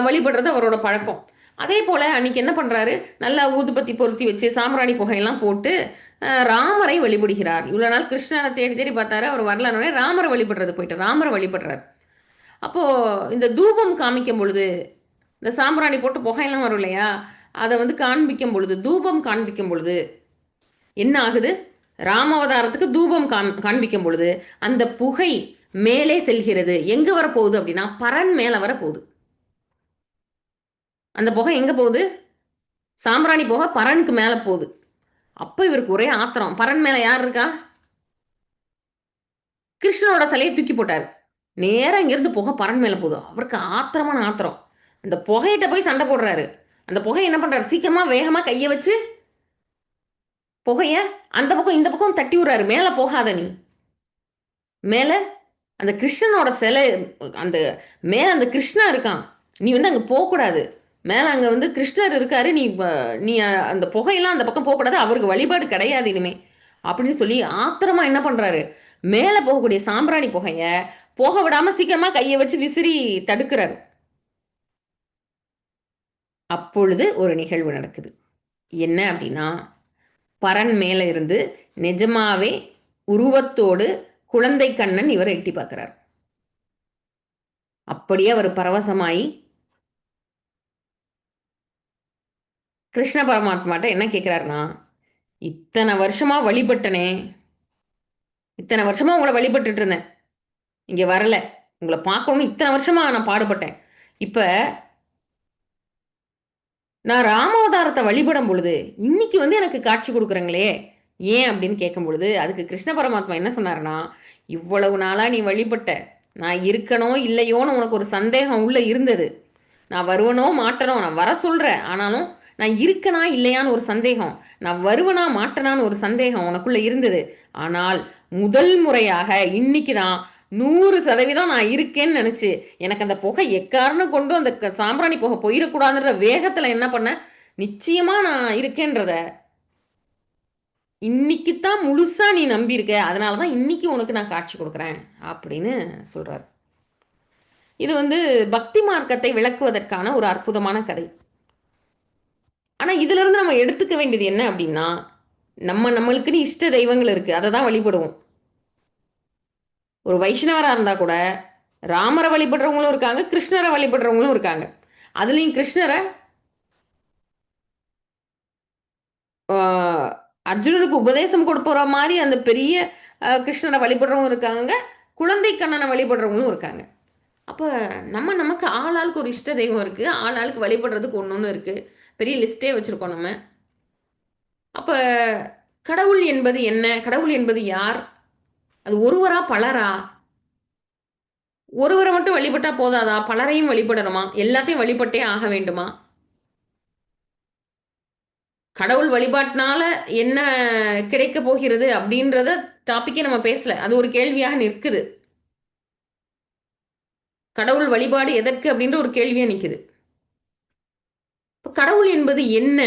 வழிபடுறது அவரோட பழக்கம். அதே போல் அன்னைக்கு என்ன பண்ணுறாரு, நல்லா ஊதுபத்தி பொருத்தி வச்சு சாம்பிராணி புகையெல்லாம் போட்டு ராமரை வழிபடுகிறார். இவ்வளோ நாள் கிருஷ்ணரை தேடி தேடி பார்த்தாரு, அவர் வரலன்னொடனே ராமரை வழிபடுறது போயிட்டு ராமரை வழிபடுறார். அப்போது இந்த தூபம் காமிக்கும் பொழுது, இந்த சாம்பிராணி போட்டு புகையெல்லாம் வரும் இல்லையா, அதை வந்து காண்பிக்கும் பொழுது, தூபம் காண்பிக்கும் பொழுது என்ன ஆகுது, ராமாவதாரத்துக்கு தூபம் காண்பிக்கும் பொழுது அந்த புகை மேலே செல்கிறது. எங்க வர போகுது அப்படின்னா பரன் மேல வர போகுது. அந்த புகை எங்க போகுது, சாம்பிராணி புகை பரனுக்கு மேல போகுது. அப்ப இவருக்கு ஒரே ஆத்திரம். பரன் மேல யார் இருக்கா, கிருஷ்ணனோட சிலையை தூக்கி போட்டார். நேரம் இங்கிருந்து புகை பரன் மேல போகுது. அவருக்கு ஆத்திரமான ஆத்திரம். அந்த புகையிட்ட போய் சண்டை போடுறாரு. அந்த புகை என்ன பண்றாரு, சீக்கிரமா வேகமா கையை வச்சு புகைய அந்த பக்கம் இந்த பக்கம் தட்டி விடுறாரு. மேல போகாத நீ, மேல அந்த கிருஷ்ணனோட சிலை, அந்த மேல அந்த கிருஷ்ணா இருக்கான், நீ வந்து அங்க போகக்கூடாது, மேல அங்க வந்து கிருஷ்ணர் இருக்காரு, நீ நீ அந்த புகையெல்லாம் அந்த பக்கம் போகக்கூடாது, அவருக்கு வழிபாடு கிடையாது இனிமே அப்படின்னு சொல்லி ஆத்திரமா என்ன பண்றாரு, மேல போகக்கூடிய சாம்பிராணி புகைய போக விடாம சீக்கிரமா கையை வச்சு விசிறி தடுக்கிறாரு. அப்பொழுது ஒரு நிகழ்வு நடக்குது. என்ன அப்படின்னா, பரன் மேல இருந்து நிஜமாவே உருவத்தோடு குழந்தை கண்ணன் இவர் எட்டி பார்க்கிறார். அப்படியே அவர் பரவசமாயி கிருஷ்ண பரமாத்மாட்ட என்ன கேட்கிறாருன்னா, இத்தனை வருஷமா வழிபட்டனே, இத்தனை வருஷமா உங்களை வழிபட்டுட்டு இருந்தேன், இங்க வரல, உங்களை பார்க்கணும்னு இத்தனை வருஷமா நான் பாடுபட்டேன். இப்ப நான் ராமாவதாரத்தை வழிபடும் பொழுது இன்னைக்கு வந்து எனக்கு காட்சி கொடுக்குறங்களே, ஏன் அப்படின்னு கேட்கும் பொழுது அதுக்கு கிருஷ்ண பரமாத்மா என்ன சொன்னாருன்னா, இவ்வளவு நாளா நீ வழிபட்ட, நான் இருக்கனோ இல்லையோன்னு உனக்கு ஒரு சந்தேகம் உள்ள இருந்தது, நான் வருவனோ மாட்டனோ, நான் வர சொல்றேன், ஆனாலும் நான் இருக்கனா இல்லையான்னு ஒரு சந்தேகம், நான் வருவனா மாட்டனான்னு ஒரு சந்தேகம் உனக்குள்ள இருந்தது. ஆனால் முதல் முறையாக இன்னைக்கு தான் 100% நான் இருக்கேன்னு நினைச்சு எனக்கு அந்த புகை எக்காரணம் கொண்டு அந்த சாம்பிராணி புகை போயிடக்கூடாதுன்ற வேகத்துல என்ன பண்ண, நிச்சயமா நான் இருக்கேன்றத இன்னைக்கு தான் முழுசா நீ நம்பியிருக்க, அதனாலதான் இன்னைக்கு உனக்கு நான் காட்சி கொடுக்குறேன் அப்படின்னு சொல்றாரு. இது வந்து பக்தி மார்க்கத்தை விளக்குவதற்கான ஒரு அற்புதமான கதை. ஆனா இதுல இருந்து நம்ம எடுத்துக்க வேண்டியது என்ன அப்படின்னா, நம்மளுக்குன்னு இஷ்ட தெய்வங்கள் இருக்கு, அதை தான் வழிபடுவோம். ஒரு வைஷ்ணவரா இருந்தா கூட ராமரை வழிபடுறவங்களும் இருக்காங்க, கிருஷ்ணரை வழிபடுறவங்களும் இருக்காங்க. அதுலயும் கிருஷ்ணரை அர்ஜுனனுக்கு உபதேசம் கொடுப்புற மாதிரி அந்த பெரிய கிருஷ்ணரை வழிபடுறவங்க இருக்காங்க, குழந்தை கண்ணனை வழிபடுறவங்களும் இருக்காங்க. அப்ப நமக்கு ஆளாளுக்கு ஒரு இஷ்ட தெய்வம் இருக்கு. ஆளாளுக்கு வழிபடுறதுக்கு ஒண்ணொண்ணு இருக்கு. பெரிய லிஸ்ட்டே வச்சிருக்கோம் நம்ம. அப்ப கடவுள் என்பது என்ன? கடவுள் என்பது யார்? அது ஒருவரா? பலரா? ஒருவர மட்டும் வழிபட்டா போதாதா? பலரையும் வழிபடணுமா? எல்லாத்தையும் வழிபட்டே ஆக வேண்டுமா? கடவுள் வழிபாட்டுனால என்ன கிடைக்கப் போகிறது அப்படின்றத டாபிக்கே நம்ம பேசல. அது ஒரு கேள்வியாக நிற்குது. கடவுள் வழிபாடு எதற்கு அப்படின்ற ஒரு கேள்வியா நிக்குது. இப்ப கடவுள் என்பது என்ன?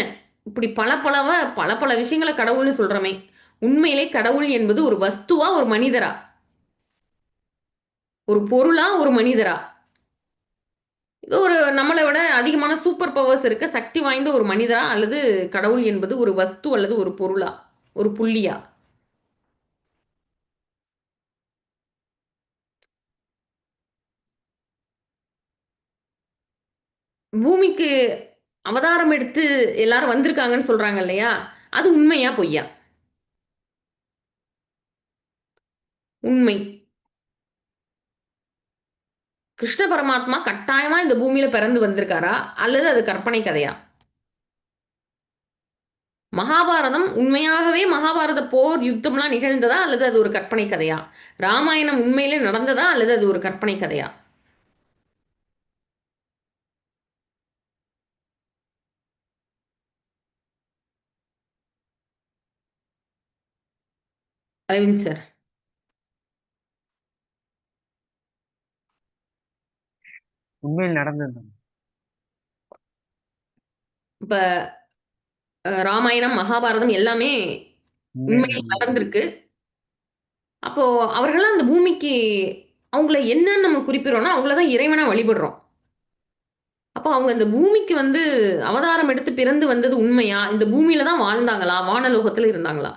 இப்படி பல பல விஷயங்கள கடவுள்னு சொல்றோமே. உண்மையிலே கடவுள் என்பது ஒரு வஸ்துவா? ஒரு மனிதரா? ஒரு பொருளா? ஒரு மனிதரா? ஏதோ ஒரு நம்மள விட அதிகமான சூப்பர் பவர்ஸ் இருக்க சக்தி வாய்ந்த ஒரு மனிதரா? அல்லது கடவுள் என்பது ஒரு வஸ்து அல்லது ஒரு பொருளா? ஒரு புள்ளியா? பூமிக்கு அவதாரம் எடுத்து எல்லாரும் வந்திருக்காங்கன்னு சொல்றாங்க இல்லையா? அது உண்மையா? பொய்யா? உண்மை. கிருஷ்ண பரமாத்மா கட்டாயமா இந்த பூமியில பிறந்து வந்திருக்காரா? அல்லது அது கற்பனை கதையா? மகாபாரதம் உண்மையாகவே மகாபாரத போர் யுத்தம்லாம் நிகழ்ந்ததா? அல்லது அது ஒரு கற்பனை கதையா? ராமாயணம் உண்மையிலே நடந்ததா? அல்லது அது ஒரு கற்பனை கதையா? அரவிந்த் சார். உண்மையில் நடந்தது. இப்ப ராமாயணம், மகாபாரதம் எல்லாமே உண்மையில் உண்மையில் நடந்தது. நடந்திருக்கு. அப்போ அவர்கள்லாம் அந்த பூமிக்கு அவங்கள என்னன்னு நம்ம குறிப்பிடுறோம்னா, அவங்கள தான் இறைவனா வழிபடுறோம். அப்போ அவங்க இந்த பூமிக்கு வந்து அவதாரம் எடுத்து பிறந்து வந்தது உண்மையா? இந்த பூமியில தான் வாழ்ந்தாங்களா? வானலோகத்துல இருந்தாங்களா?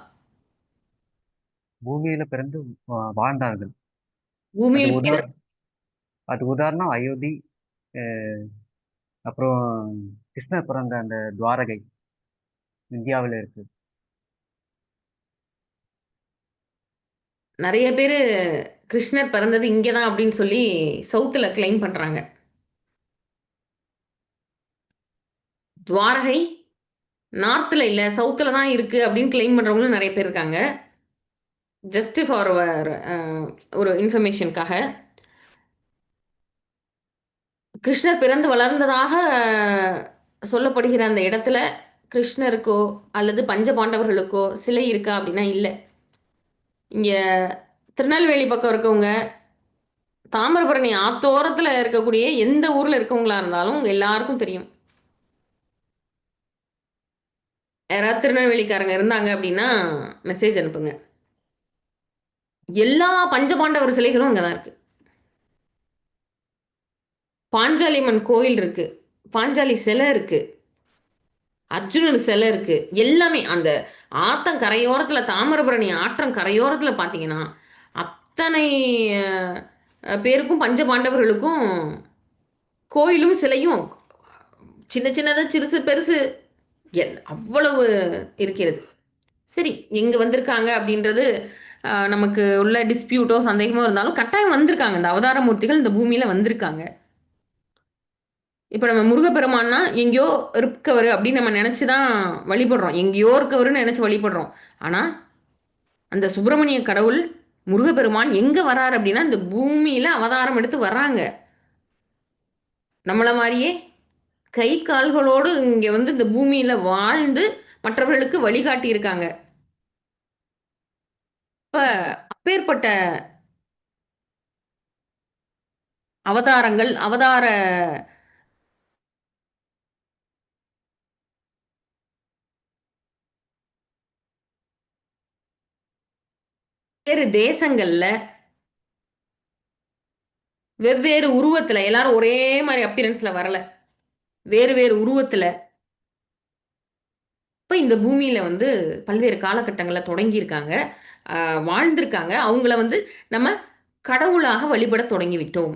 பூமியில பிறந்து வாழ்ந்தார்கள். அது பூமியில் உதாரணம். அது உதாரணம் அயோத்தி. அஹ் அப்புறம் கிருஷ்ணர் பிறந்த அந்த துவாரகை இந்தியாவில் இருக்கு. நெறைய பேரு கிருஷ்ணர் பிறந்தது இங்க தான் அப்படின்னு சொல்லி சவுத்துல கிளைம் பண்றாங்க. துவாரகை நார்த்ல இல்ல, சவுத்துல தான் இருக்கு அப்படின்னு கிளைம் பண்றவங்களும் நெறைய பேர் இருக்காங்க. ஜஸ்ட் ஃபார் ஒரு இன்ஃபர்மேஷனுக்காக. கிருஷ்ணர் பிறந்து வளர்ந்ததாக சொல்லப்படுகிற அந்த இடத்துல கிருஷ்ணருக்கோ அல்லது பஞ்ச பாண்டவர்களுக்கோ சிலை இருக்கா அப்படின்னா இல்ல. இங்க திருநெல்வேலி பக்கம் இருக்கவங்க, தாமிரபரணி ஆத்தோரத்துல இருக்கக்கூடிய எந்த ஊர்ல இருக்கவங்களா இருந்தாலும் உங்க எல்லாருக்கும் தெரியும். யாராவது திருநெல்வேலிக்காரங்க இருந்தாங்க அப்படின்னா மெசேஜ் அனுப்புங்க. எல்லா பஞ்சபாண்டவர் சிலைகளும் அங்க தான் இருக்கு. பாஞ்சாலி அம்மன் கோயில் இருக்கு. பாஞ்சாலி சிலை இருக்கு. அர்ஜுனன் சிலை இருக்கு. எல்லாமே அந்த ஆத்தங்கரையோரத்துல தாமிரபரணி ஆற்றங் கரையோரத்துல பார்த்தீங்கன்னா, அத்தனை பேருக்கும் பஞ்சபாண்டவர்களுக்கும் கோயிலும், சிலையும் சின்ன சின்னது, சிறுசு, பெருசு அவ்வளவு இருக்கிறது. சரி, எங்க வந்திருக்காங்க அப்படின்றது நமக்கு உள்ள டிஸ்பியூட்டோ, சந்தேகமோ இருந்தாலும் கட்டாயம் வந்திருக்காங்க. இந்த அவதார மூர்த்திகள் இந்த பூமியில வந்திருக்காங்க. இப்ப நம்ம முருகப்பெருமான்னா, எங்கேயோ இருக்கவரு அப்படின்னு நம்ம நெனச்சு தான் வழிபடுறோம். எங்கேயோ இருக்கவருன்னு நெனச்சு வழிபடுறோம். ஆனா, அந்த சுப்பிரமணிய கடவுள், முருகப்பெருமான் எங்க வராரு அப்படின்னா, இந்த பூமியில அவதாரம் எடுத்து வர்றாங்க. நம்மள மாரியே கை, கால்களோடு இங்க வந்து இந்த பூமியில வாழ்ந்து மற்றவர்களுக்கு வழிகாட்டி இருக்காங்க. இப்ப அப்பேற்பட்ட அவதாரங்கள், அவதார வேறு தேசங்கள்ல வெவ்வேறு உருவத்துல எல்லாரும் ஒரே மாரி அப்பியரன்ஸ்ல வரல. வேறு வேறு உருவத்துல இப்ப இந்த பூமியில வந்து பல்வேறு காலகட்டங்கள்ல தொடங்கியிருக்காங்க. அ வாழ்ந்திருக்காங்க. அவங்கள வந்து நம்ம கடவுளாக வழிபடத் தொடங்கிவிட்டோம்.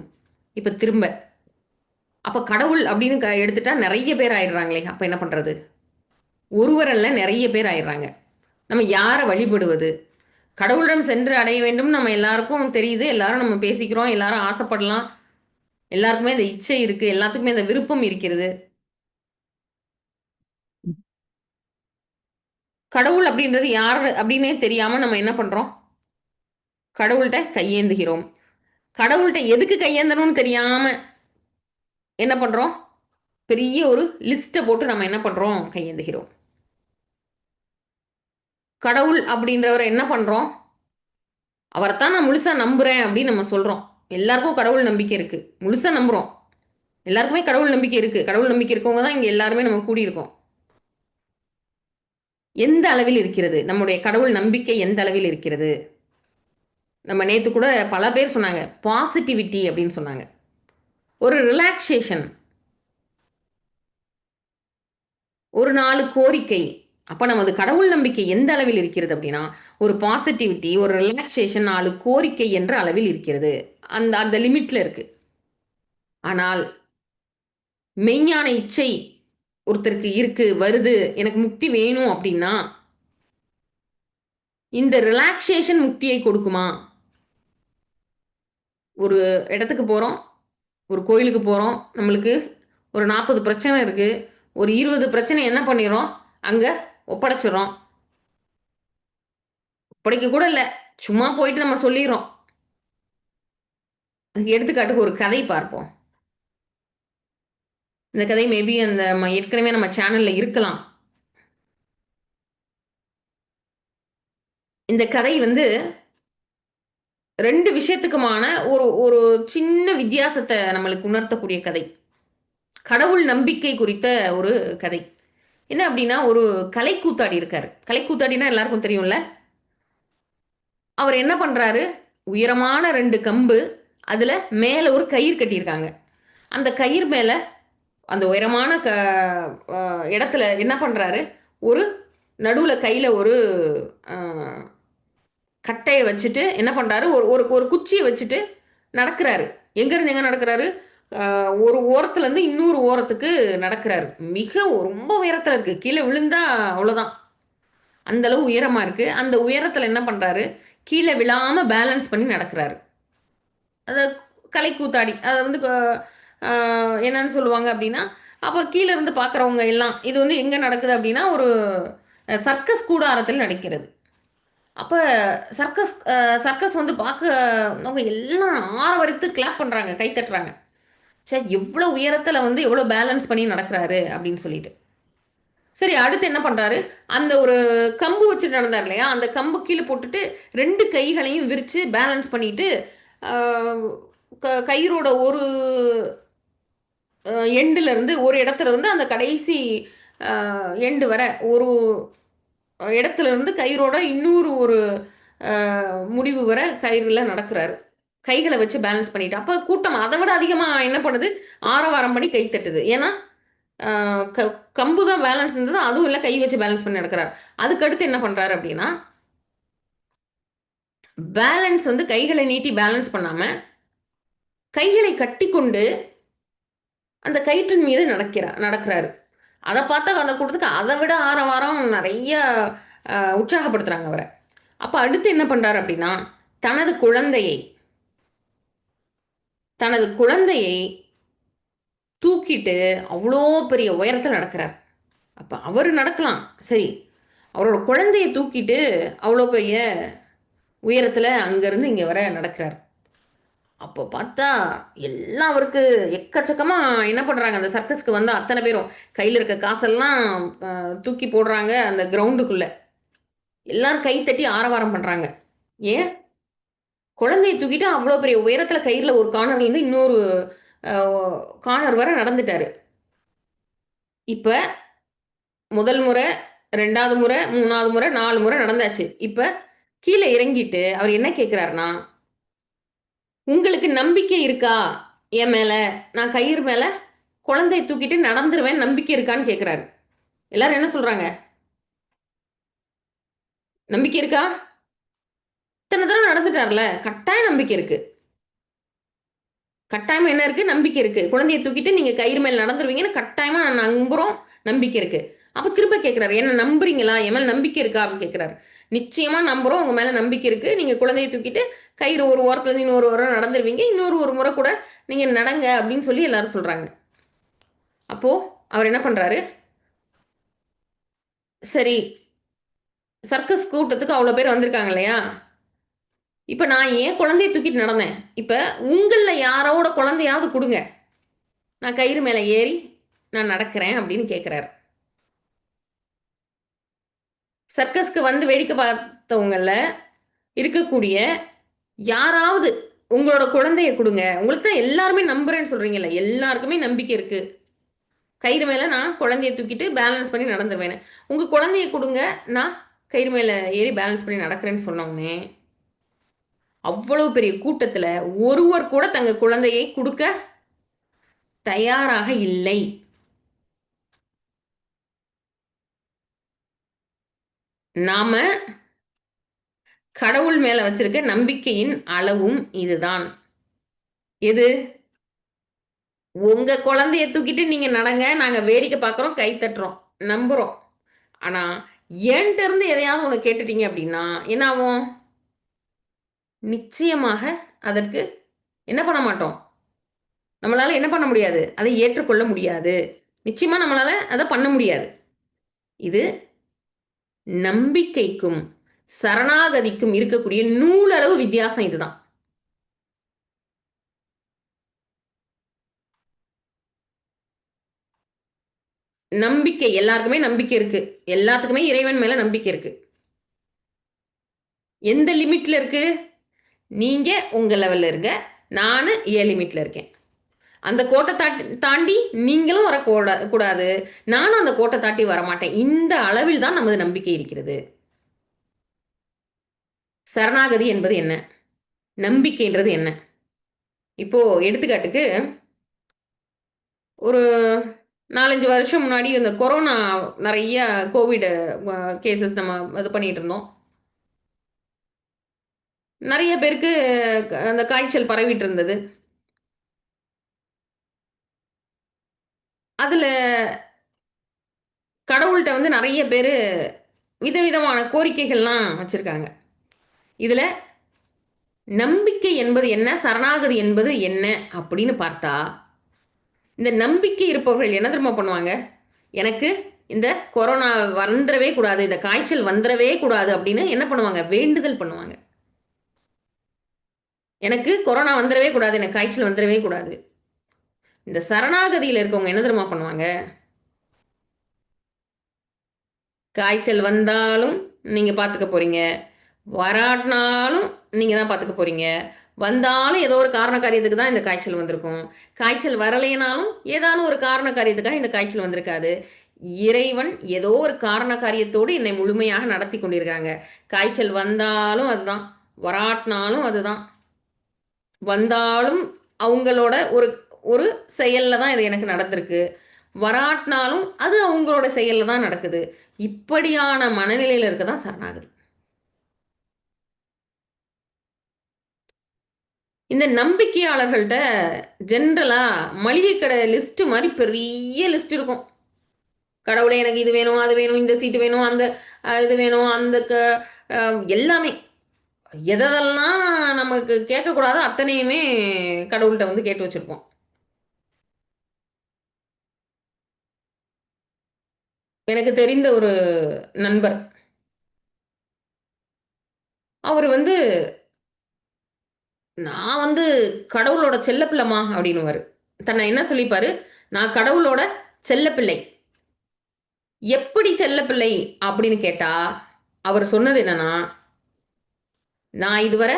இப்ப திரும்ப. அப்ப கடவுள் அப்படின்னு எடுத்துட்டா நெறைய பேர் ஆயிடுறாங்களே! அப்ப என்ன பண்றது? ஒருவர் அல்ல நெறைய பேர் ஆயிடுறாங்க. நம்ம யார வழிபடுவது? கடவுளிடம் சென்று அடைய வேண்டும் நம்ம எல்லாருக்கும் தெரியுது. எல்லாரும் நம்ம பேசிக்கிறோம். எல்லாரும் ஆசைப்படலாம். எல்லாருக்குமே அந்த இச்சை இருக்கு, எல்லாத்துக்குமே அந்த விருப்பம் இருக்கிறது. கடவுள் அப்படின்றது யாரு அப்படின்னே தெரியாம நம்ம என்ன பண்றோம்? கடவுள்ட்ட கையேந்துகிறோம். கடவுள்ட்ட எதுக்கு கையேந்தணும்னு தெரியாம என்ன பண்றோம்? பெரிய ஒரு லிஸ்ட்ட போட்டு நம்ம என்ன பண்றோம்? கையேந்துகிறோம். கடவுள் அப்படின்றவர என்ன பண்றோம்? அவரத்தான் நான் முழுசா நம்புறேன் அப்படின்னு நம்ம சொல்றோம். எல்லாருக்கும் கடவுள் நம்பிக்கை இருக்கு. முழுசா நம்புறோம். எல்லாருக்குமே கடவுள் நம்பிக்கை இருக்கு. கடவுள் நம்பிக்கை இருக்கவங்க தான் இங்க எல்லாருமே நம்ம கூடியிருக்கோம். எந்த அளவில் இருக்கிறது? நம்முடைய கடவுள் நம்பிக்கை எந்த அளவில் இருக்கிறது? நம்ம நேத்து கூட பல பேர் சொன்னாங்க. பாசிட்டிவிட்டி அப்படின்னு சொன்னாங்க. ஒரு ரிலாக்சேஷன். ஒரு 4 கோரிக்கை. அப்ப நமது கடவுள் நம்பிக்கை எந்த அளவில் இருக்கிறது அப்படின்னா, ஒரு பாசிட்டிவிட்டி, ஒரு ரிலாக்சேஷன், 4 கோரிக்கை என்ற அளவில் இருக்கிறது. அந்த அந்த லிமிட்ல இருக்கு. ஆனால் மெய்ஞான இச்சை ஒருத்தருக்கு இருக்கு, வருது, எனக்கு முக்தி வேணும் அப்படின்னா, இந்த ரிலாக்சேஷன் முக்தியை கொடுக்குமா? ஒரு இடத்துக்கு போறோம், ஒரு கோயிலுக்கு போறோம். நம்மளுக்கு ஒரு 40 பிரச்சனை இருக்கு. ஒரு 20 பிரச்சனைய என்ன பண்ணிர்றோம்? அங்க ஒப்படைச்சிர்றோம். ஒப்படைக்க கூட இல்ல. சும்மா போயிட்டு நம்ம சொல்லிர்றோம். அதுக்கு எடுத்துக்காட்டுக்கு ஒரு கதை பார்ப்போம். இந்த கதை மேபி அந்த ஏற்கனவே நம்ம சேனல்ல இருக்கலாம். இந்த கதை வந்து 2 விஷயத்துக்குமான ஒரு ஒரு சின்ன வித்தியாசத்த நம்மளுக்கு உணர்த்தக்கூடிய கதை. கடவுள் நம்பிக்கை குறித்த ஒரு கதை. என்ன அப்டின்னா, ஒரு கலைக்கூத்தாடி இருக்காரு. கலைக்கூத்தாடின்னா எல்லாருக்கும் தெரியும்ல? அவர் என்ன பண்றாரு? உயரமான 2 கம்பு, அதுல மேல ஒரு கயிறு கட்டியிருக்காங்க. அந்த கயிறு மேல அந்த உயரமான அ இடத்துல என்ன பண்றாரு? ஒரு நடுவுல கையில ஒரு அ கட்டைய வச்சுட்டு என்ன பண்றாரு? ஒரு ஒரு ஒரு குச்சிய வச்சுட்டு நடக்கிறாரு. எங்கருந்து எங்க நடக்கிறாரு? ஒரு ஓரத்துலருந்து இன்னொரு ஓரத்துக்கு நடக்கிறாரு. மிக ரொம்ப உயரத்துல இருக்கு. கீழ விழுந்தா அவ்வளோதான். அந்த அளவு உயரமா இருக்கு. அந்த உயரத்துல என்ன பண்றாரு? கீழ விழாம பேலன்ஸ் பண்ணி நடக்கிறாரு. அத கலைக்கூத்தாடி. அத வந்து அ என்னன்னு சொல்லுவாங்க அப்டின்னா, அப்ப கீழ இருந்து பார்க்குறவங்க எல்லாம், இது வந்து எங்க நடக்குது அப்டின்னா, ஒரு சர்க்கஸ் கூடாரத்தில் நடக்கிறது. அப்ப சர்க்கஸ் சர்க்கஸ் வந்து பார்க்கறவங்க எல்லாம் ஆரவாரித்து கிளாப் பண்றாங்க, கை தட்டுறாங்க. ச்சே! எவ்ளோ உயரத்துல வந்து எவ்ளோ பேலன்ஸ் பண்ணி நடக்கிறாரு அப்டின்னு சொல்லிட்டு. சரி அடுத்து என்ன பண்றாரு, அந்த ஒரு கம்பு வச்சுட்டு நடந்தார் இல்லையா? அந்த கம்பு கீழ போட்டுட்டு 2 கைகளையும் விரிச்சு பேலன்ஸ் பண்ணிட்டு, ஆ கயிறோட ஒரு எண்டுல இருந்து ஒரு இடத்துல இருந்து அந்த கடைசி அ எண்டு வர ஒரு இடத்துல இருந்து கயிறோட இன்னொரு ஒரு அ முடிவு வர கயிறுல நடக்கிறாரு. கைகள வச்சு பேலன்ஸ் பண்ணிட்டு. அப்ப கூட்டம் அத விட அதிகமா என்ன பண்ணுது? ஆரவாரம் பண்ணி கை தட்டுது. ஏன்னா, அ க கம்பு தான் பேலன்ஸ் இருந்தது. அதுவும் இல்ல கை வச்சு பேலன்ஸ் பண்ணி நடக்கிறார். அதுக்கு அடுத்து என்ன பண்றாரு அப்டின்னா, பேலன்ஸ் வந்து கைகள நீட்டி பேலன்ஸ் பண்ணாம, கைகளை கட்டிக்கொண்டு அந்த கயிற்றின் மீது நடக்கிறாரு. அத பார்த்தா அந்த கூட்டத்துக்கு அத விட ஆரவாரம் நெறைய உற்சாகப்படுத்துறாங்க அவர. அப்ப அடுத்து என்ன பண்றாரு அப்டின்னா, தனது குழந்தையை தனது குழந்தையை தூக்கிட்டு அவ்ளோ பெரிய உயரத்துல நடக்கிறார். அப்ப அவரு நடக்கலாம். சரி. அவரோட குழந்தைய தூக்கிட்டு அவ்ளோ பெரிய உயரத்துல அங்கருந்து இங்க வர நடக்கிறார். அப்போ பார்த்தா, எல்லாம் அவருக்கு எக்கச்சக்கமா என்ன பண்றாங்க, அந்த சர்க்கஸ்க்கு வந்த அத்தன பேரும், கையில இருக்க காசெல்லாம் அ தூக்கி போடுறாங்க அந்த கிரவுண்டுக்குள்ள. எல்லாரும் கை தட்டி ஆரவாரம் பண்றாங்க. ஏன்? குழந்தைய தூக்கிட்டு அவ்ளோ பெரிய உயரத்துல கயிறுல ஒரு கார்னர்லேருந்து இன்னொரு அ கார்னர் வர நடந்துட்டாரு. இப்ப முதல் முறை, 2வது முறை, 3வது முறை, 4 முறை நடந்தாச்சு. இப்ப கீழ இறங்கிட்டு அவரு என்ன கேட்கிறாருன்னா, "உங்களுக்கு நம்பிக்கை இருக்கா என் மேல? நான் கயிறு மேல குழந்தைய தூக்கிட்டு நடந்துருவேன் நம்பிக்கை இருக்கான்னு?" கேட்கிறாரு. எல்லாரும் என்ன சொல்றாங்க? "நம்பிக்கை இருக்கா?" இத்தன தடவ நடந்துட்டார்ல. கட்டாயம் நம்பிக்கை இருக்கு. கட்டாயமா என்ன இருக்கு? நம்பிக்கை இருக்கு. குழந்தைய தூக்கிட்டு நீங்க கயிறு மேல நடந்துருவீங்கன்னு கட்டாயமா நான் நம்புறோம். நம்பிக்கை இருக்கு. அப்ப திரும்ப கேட்கிறாரு. "என்ன நம்புறீங்களா? என் மேல நம்பிக்கை இருக்கா?" அப்படின்னு கேட்கிறாரு. நிச்சயமா நம்புறோம். உங்க மேல நம்பிக்கை இருக்கு. நீங்க குழந்தைய தூக்கிட்டு கயிறு ஒரு ஓரத்துலருந்து இன்னொரு ஓரம் நடந்துருவீங்க. இன்னொரு ஒரு முறை கூட நீங்க நடங்க அப்படின்னு சொல்லி எல்லாரும் சொல்றாங்க. அப்போ அவர் என்ன பண்றாரு? சரி, சர்க்கஸ் கூட்டத்துக்கு அவ்வளோ பேர் வந்திருக்காங்க இல்லையா? இப்ப நான் என் குழந்தைய தூக்கிட்டு நடந்தேன். இப்ப உங்கள்ல யாரோட குழந்தையாவது குடுங்க. நான் கயிறு மேல ஏறி நான் நடக்கிறேன் அப்படின்னு கேட்கிறாரு. சர்க்கஸ்க்கு வந்து வேடிக்கை பார்த்தவங்கள்ல இருக்கக்கூடிய யாராவது உங்களோட குழந்தைய குடுங்க. உங்களுக்கு தான் எல்லாருமே நம்புறேன்னு சொல்றீங்கல்ல. எல்லாருக்குமே நம்பிக்கை இருக்கு. கயிறு மேல நான் குழந்தைய தூக்கிட்டு பேலன்ஸ் பண்ணி நடந்துருவேன்னு. உங்க குழந்தைய குடுங்க. நான் கயிறு மேல ஏறி பேலன்ஸ் பண்ணி நடக்கிறேன்னு சொன்னோனே, அவ்வளவு பெரிய கூட்டத்துல ஒருவர் கூட தங்க குழந்தையை குடுக்க தயாராக இல்லை. நாம கடவுள் மேல வச்சிருக்க நம்பிக்கையின் அளவும் இதுதான். எது? உங்க குழந்தைய தூக்கிட்டு நீங்க நடங்க. நாங்க வேடிக்கை பார்க்குறோம், கை தட்டுறோம், நம்புறோம். ஆனா, என்ட்ட இருந்து எதையாவது ஒண்ணு கேட்டுட்டீங்க அப்படின்னா, என்ன ஆகும்? நிச்சயமாக அதற்கு என்ன பண்ண மாட்டோம். நம்மளால என்ன பண்ண முடியாது? அதை ஏற்றுக்கொள்ள முடியாது. நிச்சயமா நம்மளால அத பண்ண முடியாது. இது நம்பிக்கைக்கும், சரணாகதிக்கும் இருக்கக்கூடிய நூலளவு வித்தியாசம் இதுதான். நம்பிக்கை எல்லாருக்குமே நம்பிக்கை இருக்கு. எல்லாத்துக்குமே இறைவன் மேல நம்பிக்கை இருக்கு. எந்த லிமிட்ல இருக்கு? நீங்க உங்க லெவல்ல இருங்க. நானு என் லிமிட்ல இருக்கேன். அந்த கோட்ட தாண்டி நீங்களும் கூடாது. நானும் அந்த கோட்ட தாண்டி வரமாட்டேன். இந்த அளவில் தான் நமது நம்பிக்கை இருக்கிறது. சரணாகதி என்பது என்ன? நம்பிக்கைன்றது என்ன? இப்போ எடுத்துக்காட்டுக்கு, ஒரு 4, 5 வருஷம் முன்னாடி இந்த கொரோனா நெறைய கோவிட் கேஸஸ் நம்ம இது பண்ணிட்டு இருந்தோம். நெறைய பேருக்கு அந்த காய்ச்சல் பரவிட்டு இருந்தது. அதுல கடவுள்ட்ட வந்து நெறைய பேரு விதவிதமான கோரிக்கைகள்லாம் வச்சிருக்காங்க. இதுல நம்பிக்கை என்பது என்ன? சரணாகதி என்பது என்ன? அப்படின்னு பார்த்தா, இந்த நம்பிக்கை இருப்பவர்கள் என்ன தெரியுமா பண்ணுவாங்க? எனக்கு இந்த கொரோனா வந்துறவே கூடாது, இந்த காய்ச்சல் வந்துறவே கூடாது அப்படின்னு என்ன பண்ணுவாங்க? வேண்டுதல் பண்ணுவாங்க. எனக்கு கொரோனா வந்துறவே கூடாது, எனக்கு காய்ச்சல் வந்துறவே கூடாது. இந்த சரணாகதியில இருக்கவங்க என்ன தெரியுமா பண்ணுவாங்க? காய்ச்சல் வந்தாலும் நீங்க பார்த்துக்க போறீங்க. வராட்னாலும் நீங்க தான் பார்த்துக்க போறீங்க. வந்தாலும் ஏதோ ஒரு காரண காரியத்துக்கு தான் இந்த காய்ச்சல் வந்திருக்கும். காய்ச்சல் வரலைனாலும் ஏதானும் ஒரு காரண காரியத்துக்காக இந்த காய்ச்சல் வந்திருக்காது. இறைவன் ஏதோ ஒரு காரண காரியத்தோடு என்னை முழுமையாக நடத்தி கொண்டிருக்கிறாங்க. காய்ச்சல் வந்தாலும் அதுதான். வராட்னாலும் அதுதான். வந்தாலும் அவங்களோட ஒரு ஒரு செயல்ல தான் இது எனக்கு நடந்திருக்கு. வராட்னாலும் அது அவங்களோட செயல்ல தான் நடக்குது. இப்படியான மனநிலையில இருக்க தான் சரணாகதி. இந்த நம்பிக்கையாளர்கள்ட்ட ஜென்ரலா மளிகை கடை லிஸ்ட் மாரி பெரிய லிஸ்ட் இருக்கும். கடவுளே எனக்கு இது வேணும், அது வேணும், இந்த சீட்டு வேணும், அந்த இது வேணும், அந்த அ எல்லாமே. எதெல்லாம் நமக்கு கேட்கக்கூடாதோ அத்தனையுமே கடவுள்ட்ட வந்து கேட்டு வச்சிருப்போம். எனக்கு தெரிந்த ஒரு நண்பர். அவரு வந்து, "நான் வந்து கடவுளோட செல்லப்பிள்ளம்மா" அப்படின்னுவாரு. தன்னை என்ன சொல்லிப்பாரு? "நான் கடவுளோட செல்லப்பிள்ளை." எப்படி செல்லப்பிள்ளை அப்படின்னு கேட்டா, அவரு சொன்னது என்னன்னா, "நான் இதுவர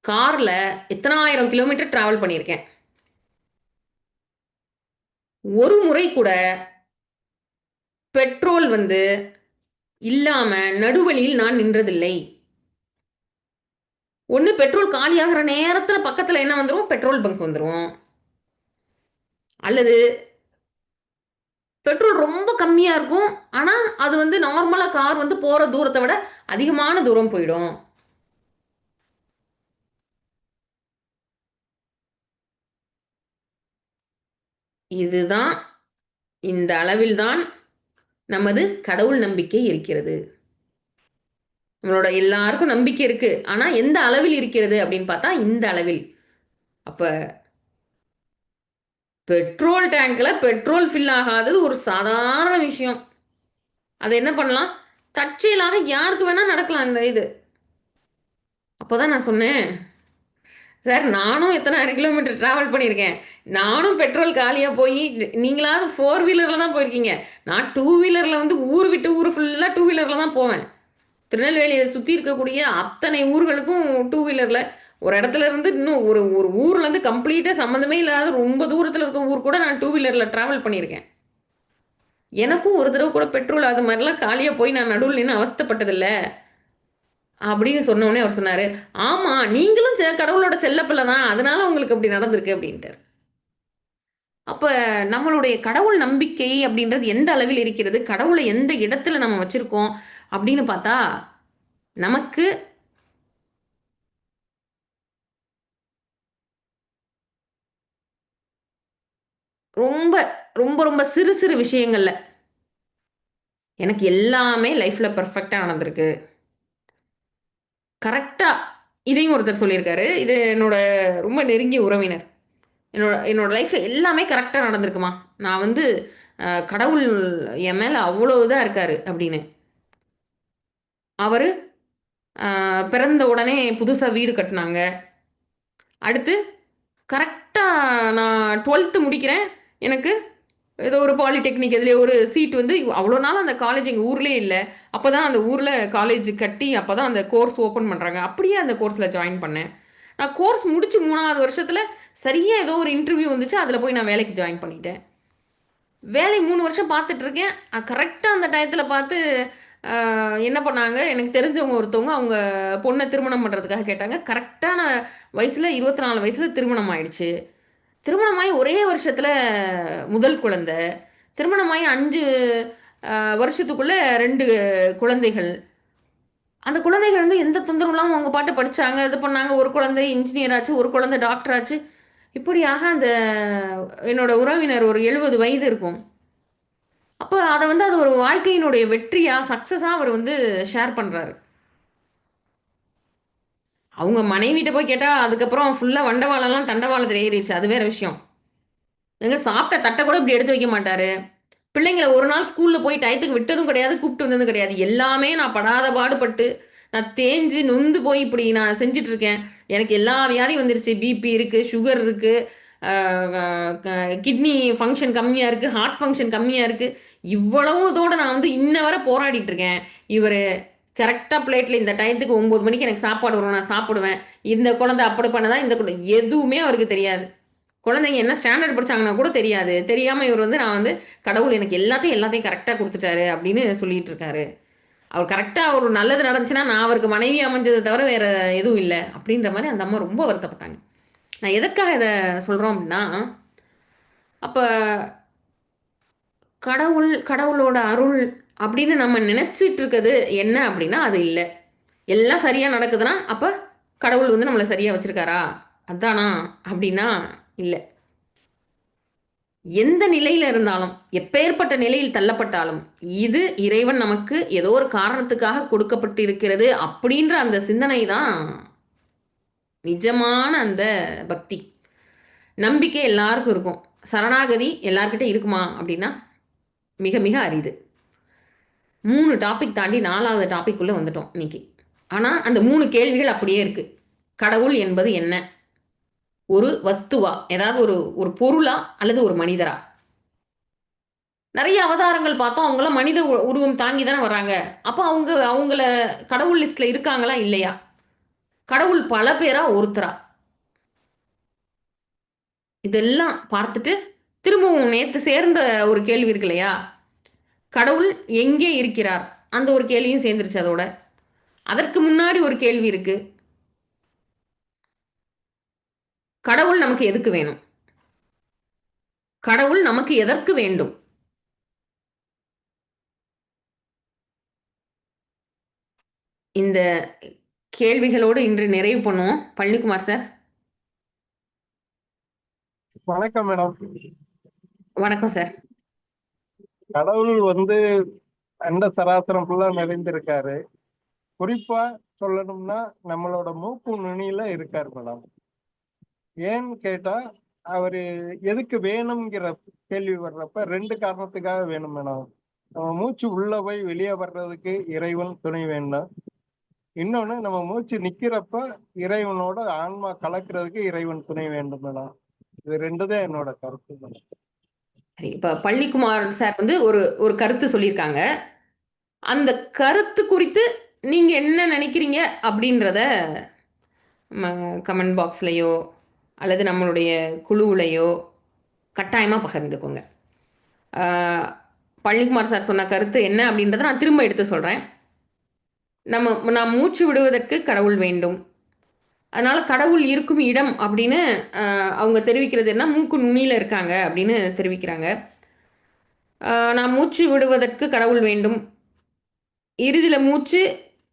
கார்ல எத்தனாயிரம் கிலோமீட்டர் டிராவல் பண்ணியிருக்கேன். ஒரு முறை கூட பெட்ரோல் வந்து இல்லாம நடுவழியில் நான் நின்றதில்லை. ஒண்ணு பெட்ரோல் காலியாகுற நேரத்துல பக்கத்துல என்ன வந்துரும்? பெட்ரோல் பங்க் வந்துரும். அல்லது பெட்ரோல் ரொம்ப கம்மியா இருக்கும். ஆனா, அது வந்து நார்மலா கார் வந்து போற தூரத்த விட அதிகமான தூரம் போயிடும்." இதுதான் இந்த அளவில் தான் நமது கடவுள் நம்பிக்கை இருக்கிறது. நம்மளோட எல்லாருக்கும் நம்பிக்கை இருக்கு. ஆனா எந்த அளவில் இருக்கிறது அப்படின்னு பார்த்தா இந்த அளவில். அப்ப பெட்ரோல் டேங்க்ல பெட்ரோல் ஃபில் ஆகாதது ஒரு சாதாரண விஷயம். அது என்ன பண்ணலாம்? தற்செயலாக யாருக்கு வேணா நடக்கலாம் இந்த இது. அப்பதான் நான் சொன்னேன், சார் நானும் எத்தனாயிரம் கிலோமீட்டர் டிராவல் பண்ணியிருக்கேன். நானும் பெட்ரோல் காலியா போயி நீங்களாவது 4 வீலர்ல தான் போயிருக்கீங்க. நான் 2 வீலர்ல வந்து ஊர் விட்டு ஊர் ஃபுல்லா 2 வீலர்ல தான் போவேன். திருநெல்வேலியை சுத்தி இருக்கக்கூடிய அத்தனை ஊர்களுக்கும் 2 வீலர்ல ஒரு இடத்துல இருந்து இன்னும் ஒரு ஒரு ஊர்ல இருந்து கம்ப்ளீட்டா சம்மந்தமே இல்லாத ரொம்ப தூரத்துல இருக்க ஊர் கூட நான் 2 வீலர்ல டிராவல் பண்ணியிருக்கேன். எனக்கும் ஒரு தடவை கூட பெட்ரோல் அது மாதிரிலாம் காலியா போய் நான் நடுவுல நின்னு அவஸ்தைப்பட்டதில்ல. அப்படின்னு சொன்ன உடனே அவர் சொன்னாரு, "ஆமா, நீங்களும் கடவுளோட செல்லப்பிள்ளை தான். அதனால உங்களுக்கு அப்படி நடந்திருக்கு" அப்படின்ட்டாரு. அப்ப நம்மளுடைய கடவுள் நம்பிக்கை அப்படின்றது எந்த அளவில் இருக்கிறது? கடவுளை எந்த இடத்துல நம்ம வச்சிருக்கோம் அப்படின்னு பார்த்தா, நமக்கு ரொம்ப, ரொம்ப, ரொம்ப சிறு சிறு விஷயங்கள்ல, எனக்கு எல்லாமே லைஃப்ல பெர்ஃபெக்ட்டா நடந்திருக்கு. கரெக்ட்டா இதையும் ஒருத்தர் சொல்லியிருக்காரு. இது என்னோட ரொம்ப நெருங்கிய உறவினர். என்னோட என்னோட லைஃப்ல எல்லாமே கரெக்ட்டா நடந்திருக்குமா. நான் வந்து கடவுள் என் மேல அவ்வளோ இதா இருக்காரு அப்படின்னு. அவரு அ பிறந்த உடனே புதுசா வீடு கட்டுனாங்க. அடுத்து கரெக்ட்டா நான் 12த் முடிக்கிறேன். எனக்கு ஏதோ ஒரு பாலிடெக்னிக் எதுலயோ ஒரு சீட் வந்து அவ்வளோ நாள் அந்த காலேஜ் எங்க ஊர்லயே இல்ல. அப்பதான் அந்த ஊர்ல காலேஜ் கட்டி அப்பதான் அந்த கோர்ஸ் ஓப்பன் பண்றாங்க. அப்படியே அந்த கோர்ஸ்ல ஜாயின் பண்ணேன். நான் கோர்ஸ் முடிச்சு 3வது வருஷத்துல சரியா ஏதோ ஒரு இன்டர்வியூ வந்துச்சு. அதுல போய் நான் வேலைக்கு ஜாயின் பண்ணிட்டேன். வேலை 3 வருஷம் பார்த்துட்டு இருக்கேன். கரெக்ட்டா அந்த டயத்துல பார்த்து என்ன பண்ணாங்க, எனக்கு தெரிஞ்சவங்க ஒருத்தவங்க அவங்க பொண்ண திருமணம் பண்றதுக்காக கேட்டாங்க. கரெக்ட்டான வயசுல 24 வயசுல திருமணம் ஆயிடுச்சு. திருமணமாகி ஒரே வருஷத்துல முதல் குழந்தை. திருமணமாகி 5 வருஷத்துக்குள்ள 2 குழந்தைகள். அந்த குழந்தைகள் வந்து எந்த தொந்தரவும் இல்லாம அவங்க பாட்டு படிச்சாங்க, இது பண்ணாங்க. ஒரு குழந்தை இன்ஜினியர் ஆச்சு, ஒரு குழந்தை டாக்டர் ஆச்சு. இப்படியாக அந்த என்னோட உறவினர் ஒரு 70 வயது இருக்கும். அப்ப அத வந்து அது ஒரு வாழ்க்கையினுடைய வெற்றியா, சக்சஸா அவர் வந்து ஷேர் பண்றாரு. அவங்க மனைவிட்ட போய் கேட்டா, அதுக்கப்புறம் ஃபுல்லா வண்டவாளம்லாம் தண்டவாளத்துல ஏறிருச்சு. அது வேற விஷயம். ஏங்க சாப்பிட்ட தட்ட கூட இப்படி எடுத்து வைக்க மாட்டாரு. பிள்ளைங்கள ஒரு நாள் ஸ்கூல்ல போய் டயத்துக்கு விட்டதும் கிடையாது, கூப்பிட்டு வந்ததும் கிடையாது. எல்லாமே நான் படாத பாடுபட்டு, நான் தேஞ்சு நொந்து போய் இப்படி நான் செஞ்சுட்டு இருக்கேன். எனக்கு எல்லா வியாதியும் வந்துருச்சு. பிபி இருக்கு, சுகர் இருக்கு, அ அ க கிட்னி ஃபங்ஷன் கம்மியா இருக்கு, ஹார்ட் ஃபங்ஷன் கம்மியா இருக்கு. இவ்வளவு இதோட நான் வந்து இன்ன வர போராடிட்டு இருக்கேன். இவரு கரெக்ட்டா பிளேட்ல இந்த டயத்துக்கு 9 மணிக்கு எனக்கு சாப்பாடு வரும். நான் சாப்பிடுவேன். இந்த குழந்தை அப்படி பண்ணுதா, இந்த எதுவுமே அவருக்கு தெரியாது. குழந்தைங்க என்ன ஸ்டாண்டர்ட் படிச்சாங்கன்னா கூட தெரியாது. தெரியாம இவர் வந்து நான் வந்து கடவுள் எனக்கு எல்லாத்தையும் எல்லாத்தையும் கரெக்ட்டா குடுத்துட்டாரு அப்படின்னு சொல்லிட்டு இருக்காரு. அவர் கரெக்ட்டா ஒரு நல்லது நடந்துச்சுன்னா, நான் அவருக்கு மனைவி அமைஞ்சத தவிர வேற எதுவும் இல்ல. அப்படின்ற மாரி அந்த அம்மா ரொம்ப வருத்தப்பட்டாங்க. நான் எதற்காக இத சொல்றோம் அப்படின்னா, அப்ப கடவுள், கடவுளோட அருள் அப்படின்னு நம்ம நினைச்சிட்டு இருக்கிறது என்ன அப்படின்னா, அது இல்ல. எல்லாம் சரியா நடக்குதுன்னா, அப்ப கடவுள் வந்து நம்மள சரியா வச்சிருக்காரா? அதானா? அப்படின்னா இல்ல. எந்த நிலையில இருந்தாலும், எப்பேர்ப்பட்ட நிலையில் தள்ளப்பட்டாலும், இது இறைவன் நமக்கு ஏதோ ஒரு காரணத்துக்காக கொடுக்கப்பட்டிருக்கிறது அப்படின்ற அந்த சிந்தனை தான் நிஜமான அந்த பக்தி. நம்பிக்கை எல்லாருக்கும் இருக்கும். சரணாகதி எல்லார்கிட்டயும் இருக்குமா? அப்படின்னா, மிக மிக அரிது. 3 டாபிக் தாண்டி 4வது டாபிக் உள்ள வந்துட்டோம் இன்னைக்கு. ஆனா, அந்த 3 கேள்விகள் அப்படியே இருக்கு. கடவுள் என்பது என்ன? ஒரு வஸ்துவா? ஏதாவது ஒரு ஒரு பொருளா? அல்லது ஒரு மனிதரா? நெறைய அவதாரங்கள் பார்த்தோம். அவங்கலாம் மனித உருவம் தாங்கி தானே வராங்க. அப்ப அவங்க அவங்கள கடவுள் லிஸ்ட்ல இருக்காங்களா? இல்லையா? கடவுள் பல பேரா? ஒருத்தரா? இதெல்லாம் பார்த்துட்டு, திரும்பவும் நேத்து சேர்ந்த ஒரு கேள்வி இருக்கு இல்லையா? கடவுள் எங்கே இருக்கிறார்? அந்த ஒரு கேள்வியும் சேர்ந்துருச்சு அதோட. அதற்கு முன்னாடி ஒரு கேள்வி இருக்கு. கடவுள் நமக்கு எதுக்கு வேணும்? கடவுள் நமக்கு எதற்கு வேண்டும்? இந்த கேள்விகளோடு இன்று நிறைவு பண்ணுவோம். பழனிக்குமார் சார். வணக்கம் மேடம். வணக்கம் சார். கடவுள் வந்து அண்ட சராசரம் ஃபுல்லா நிறைந்திருக்காரு. குறிப்பா சொல்லணும்னா நம்மளோட மூக்கு நுனியில இருக்கார் மேடம். ஏன்னு கேட்டா அவரு எதுக்கு வேணுங்கிற கேள்வி வர்றப்ப 2 காரணத்துக்காக வேணும் மேடம். நம்ம மூச்சு உள்ள போய் வெளியே வர்றதுக்கு இறைவன் துணை வேணும். இன்னொன்னு நம்ம மூச்சு நிக்கிறப்ப இறைவனோட ஆன்மா கலக்கிறதுக்கு இறைவன் துணை வேண்டும் மேடம். இது 2 தான் என்னோட கருத்து மேடம். சரி, இப்ப பள்ளிக்குமார் சார் வந்து ஒரு ஒரு கருத்து சொல்லியிருக்காங்க. அந்த கருத்து குறித்து நீங்க என்ன நினைக்கிறீங்க அப்படின்றத கமெண்ட் பாக்ஸ்லயோ அல்லது நம்மளுடைய குழுவுலையோ கட்டாயமா பகிர்ந்துக்கோங்க. பள்ளிக்குமார் சார் சொன்ன கருத்து என்ன அப்படின்றத நான் திரும்ப எடுத்து சொல்றேன். நாம் மூச்சு விடுவதற்கு கடவுள் வேண்டும். அதனால கடவுள் இருக்கும் இடம் அப்படின்னு அவங்க தெரிவிக்கிறது என்ன, மூக்கு நுனியில இருக்காங்க அப்படின்னு தெரிவிக்கிறாங்க. நான் மூச்சு விடுவதற்கு கடவுள் வேண்டும். இறுதியில மூச்சு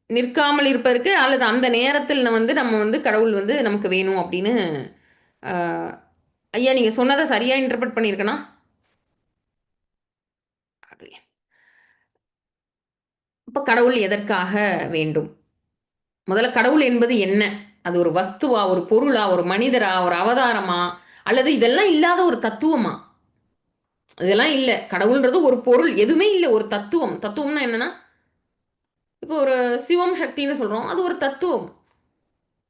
நிற்காமல் இருப்பதற்கு அல்லது அந்த நேரத்தில் வந்து நம்ம வந்து கடவுள் வந்து நமக்கு வேணும் அப்படின்னு அஹ், ஐயா நீங்க சொன்னதை சரியா இன்டர்பிரட் பண்ணியிருக்கனா? இப்ப கடவுள் எதற்காக வேண்டும்? முதல்ல கடவுள் என்பது என்ன? அது ஒரு வஸ்துவா, ஒரு பொருளா, ஒரு மனிதரா, ஒரு அவதாரமா, அல்லது இதெல்லாம் இல்லாத ஒரு தத்துவமா? இதெல்லாம் இல்ல. கடவுள்ன்றது ஒரு பொருள், எதுவுமே இல்ல. ஒரு தத்துவம். தத்துவம்னா என்னன்னா, இப்போ ஒரு சிவம் சக்தின்னு சொல்றோம். அது ஒரு தத்துவம்.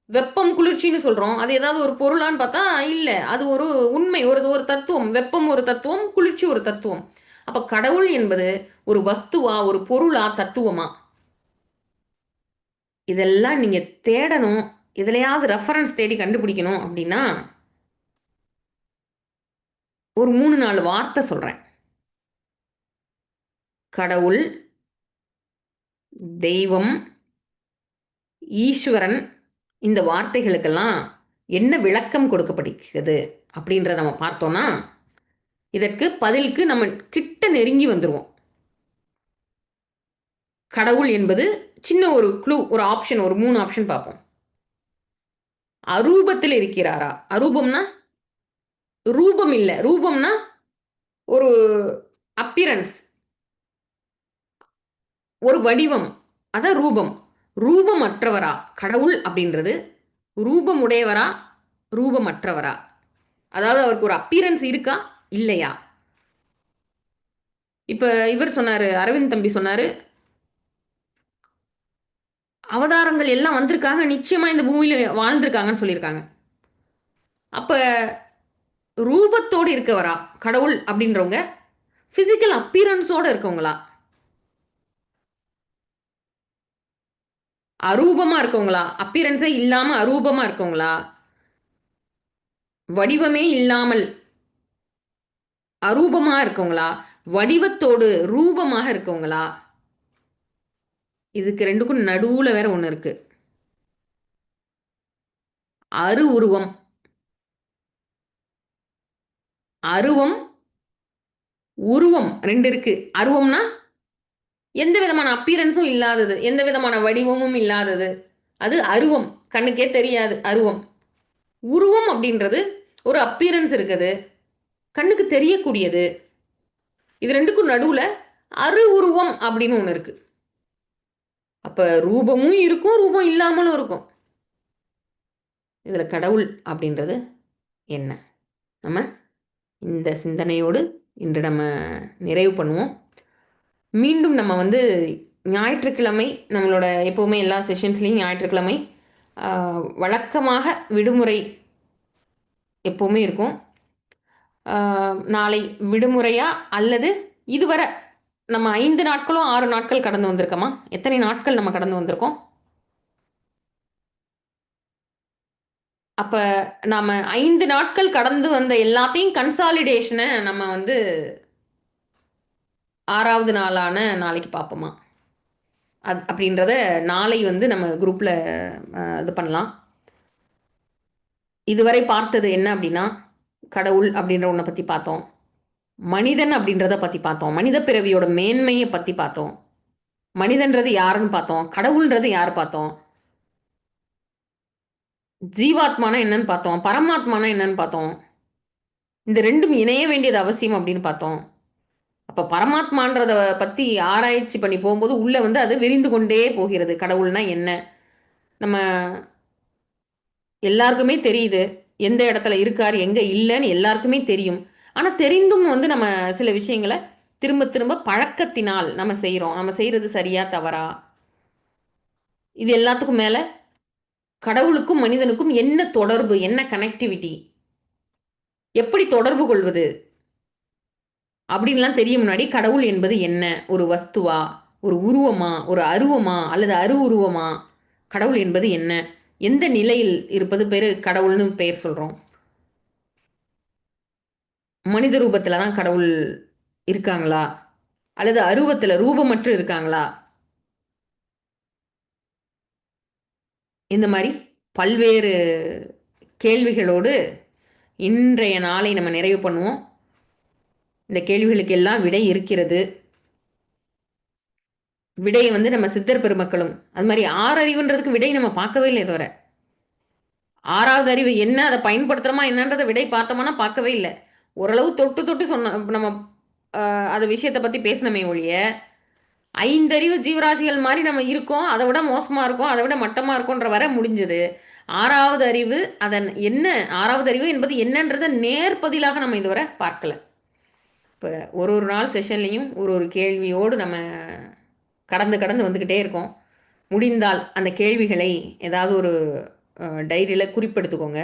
வெப்பம் குளிர்ச்சின்னு சொல்றோம். அது ஏதாவது ஒரு பொருளான்னு பார்த்தா இல்ல. அது ஒரு உண்மை, ஒரு ஒரு தத்துவம். வெப்பம் ஒரு தத்துவம், குளிர்ச்சி ஒரு தத்துவம். அப்ப கடவுள் என்பது ஒரு வஸ்துவா, ஒரு பொருளா, தத்துவமா? இதெல்லாம் நீங்க தேடணும். எதுலயாவது ரெஃபரன்ஸ் தேடி கண்டுபிடிக்கணும் அப்படின்னா, ஒரு 3, 4 வார்த்தை சொல்றேன். கடவுள், தெய்வம், ஈஸ்வரன், இந்த வார்த்தைகளுக்கெல்லாம் என்ன விளக்கம் கொடுக்கப்படுகிறது அப்படின்றத நம்ம பார்த்தோம்னா, இதற்கு பதிலுக்கு நம்ம கிட்ட நெருங்கி வந்துருவோம். கடவுள் என்பது சின்ன ஒரு க்ளூ, ஒரு ஆப்ஷன், ஒரு 3 ஆப்ஷன் பார்ப்போம். அரூபத்தில் இருக்கிறாரா? அரூபம்னா ரூபம் இல்ல. ரூபம்னா ஒரு அப்பியரன்ஸ், ஒரு வடிவம். அதான் ரூபம். ரூபமற்றவரா? கடவுள் அப்படின்றது ரூபமுடையவரா? ரூபமற்றவரா? அதாவது அவருக்கு ஒரு அப்பியரன்ஸ் இருக்கா? இல்லையா? இப்ப இவர் சொன்னாரு, அரவிந்த் தம்பி சொன்னாரு, அவதாரங்கள் எல்லாம் வந்திருக்காங்க. நிச்சயமா இந்த பூமியில வாழ்ந்திருக்காங்கன்னு சொல்லியிருக்காங்க. அப்ப ரூபத்தோடு இருக்கவரா? கடவுள் அப்படின்றவங்க பிசிக்கல் அப்பியரன்ஸோட இருக்கவங்களா? அரூபமா இருக்கவங்களா? அப்பியரன்ஸே இல்லாம அரூபமா இருக்கவங்களா? வடிவமே இல்லாமல் அரூபமா இருக்கவங்களா? வடிவத்தோடு ரூபமாக இருக்கவங்களா? இதுக்கு 2க்கும் நடுவுல வேற ஒண்ணு இருக்கு. அரு உருவம். அருவம், உருவம் 2 இருக்கு. அருவம்னா எந்த விதமான அப்பியரன்ஸும் இல்லாதது, எந்த விதமான வடிவமும் இல்லாதது. அது அருவம். கண்ணுக்கே தெரியாது அருவம். உருவம் அப்படின்றது ஒரு அப்பியரன்ஸ் இருக்குது, கண்ணுக்கு தெரியக்கூடியது. இது 2க்கும் நடுவுல அரு உருவம் அப்படின்னு ஒண்ணு இருக்கு. அப்ப ரூபமும் இருக்கும், ரூபம் இல்லாமலும் இருக்கும். இதுல கடவுள் அப்படின்றது என்ன? நம்ம இந்த சிந்தனையோடு இன்று நம்ம நிறைவு பண்ணுவோம். மீண்டும் நம்ம வந்து ஞாயிற்றுக்கிழமை நம்மளோட எப்பவுமே எல்லா செஷன்ஸ்லயும் ஞாயிற்றுக்கிழமை வழக்கமாக விடுமுறை எப்பவுமே இருக்கும். நாளை விடுமுறையா அல்லது இதுவரை நம்ம 5 நாட்களோ 6 நாட்கள் கடந்து வந்திருக்கோமா? எத்தனை நாட்கள் நம்ம கடந்து வந்திருக்கோம்? அப்ப நாம 5 நாட்கள் கடந்து வந்த எல்லாத்தையும் கன்சாலிடேஷனை நம்ம வந்து 6வது நாளான நாளைக்கு பார்ப்போமா? அப்படின்றத நாளை வந்து நம்ம குரூப்ல இது பண்ணலாம். இதுவரை பார்த்தது என்ன அப்படின்னா, கடவுள் அப்படின்ற ஒன்றை பத்தி பார்த்தோம். மனிதன் அப்படின்றத பத்தி பார்த்தோம். மனித பிறவியோட மேன்மையை பத்தி பார்த்தோம். மனிதன்றது யாருன்னு பார்த்தோம். கடவுள்ன்றது யார் பார்த்தோம். ஜீவாத்மானா என்னன்னு பார்த்தோம். பரமாத்மானா என்னன்னு பார்த்தோம். இந்த 2ம் இணைய வேண்டியது அவசியம் அப்படின்னு பார்த்தோம். அப்ப அப்ப பரமாத்மான்றத பத்தி ஆராய்ச்சி பண்ணி போகும்போது உள்ள வந்து அது விரிந்து கொண்டே போகிறது. கடவுள்னா என்ன? நம்ம எல்லாருக்குமே தெரியுது. எந்த இடத்துல இருக்காரு, எங்க இல்லன்னு எல்லாருக்குமே தெரியும். ஆனா தெரிந்தும் வந்து நம்ம சில விஷயங்கள திரும்ப திரும்ப பழக்கத்தினால் நம்ம செய்றோம். நம்ம செய்றது சரியா? தவறா? இது எல்லாத்துக்கும் மேல கடவுளுக்கும் மனிதனுக்கும் என்ன தொடர்பு? என்ன கனெக்டிவிட்டி? எப்படி தொடர்பு கொள்வது? அப்படின்லாம் தெரியும் முன்னாடி கடவுள் என்பது என்ன? ஒரு வஸ்துவா? ஒரு உருவமா? ஒரு அருவமா? அல்லது அருவுருவமா? கடவுள் என்பது என்ன? எந்த நிலையில் இருப்பது பேரு கடவுள்னு பெயர் சொல்றோம்? மனித ரூபத்துல தான் கடவுள் இருக்காங்களா? அல்லது அருவத்துல ரூபமற்று இருக்காங்களா? இந்த மாரி பல்வேறு கேள்விகளோடு இன்றைய நாளை நம்ம நிறைவு பண்ணுவோம். இந்த கேள்விகளுக்கு எல்லாம் விடை இருக்கிறது. விடைய வந்து நம்ம சித்தர் பெருமக்களும், அது மாரி 6 அறிவுன்றதுக்கு விடை நம்ம பார்க்கவே இல்ல இதுவர. 6வது அறிவு என்ன? அத பயன்படுத்துறோமா என்னன்றத விடை பார்த்தோமான்னா பார்க்கவே இல்ல. ஓரளவு தொட்டு தொட்டு சொன்ன நம்ம அது விஷயத்த பத்தி பேசினோமே ஒழிய, 5 அறிவு ஜீவராசிகள் மாரி நம்ம இருக்கோம். அத விட மோசமா இருக்கோம். அத விட மட்டமா இருக்கோன்ற வர முடிஞ்சது. 6வது அறிவு அதன் என்ன 6வது அறிவு என்பது என்னன்றத நேர்பதிலாக நம்ம இதுவர பார்க்கல. இப்ப ஒரு ஒரு நாள் செஷன்லயும் ஒரு ஒரு கேள்வியோடு நம்ம கடந்து கடந்து வந்துக்கிட்டே இருக்கோம். முடிந்தால் அந்த கேள்விகளை ஏதாவது ஒரு டைரியில குறிப்பெடுத்துக்கோங்க.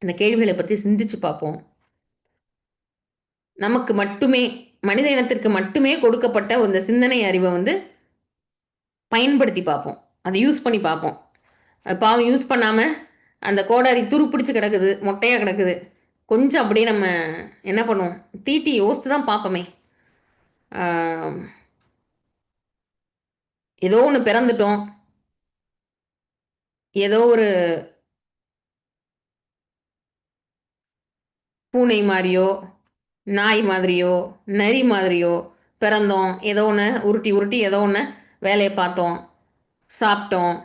அந்த கேள்விகளை பத்தி சிந்திச்சு பார்ப்போம். நமக்கு மட்டுமே மனித இனத்திற்கு மட்டுமே கொடுக்கப்பட்ட இந்த சிந்தனை அறிவ வந்து பயன்படுத்தி பார்ப்போம். அத யூஸ் பண்ணி பார்ப்போம். அது பாவம் யூஸ் பண்ணாம அந்த கோடாரி துருப்பிடிச்சு கிடக்குது, மொட்டையா கிடக்குது. கொஞ்சம் அப்படியே நம்ம என்ன பண்ணுவோம்? தீட்டி யோசிச்சு தான் பார்ப்போமே. ஆ ஏதோ ஒண்ணு பிறந்துட்டோம். ஏதோ ஒரு பூனை மாரியோ, நாய் மாதிரியோ, நரி மாதிரியோ பிறந்தோம். ஏதோ ஒண்ணு உருட்டி உருட்டி ஏதோ ஒண்ண வேலைய பார்த்தோம். சாப்பிட்டோம்.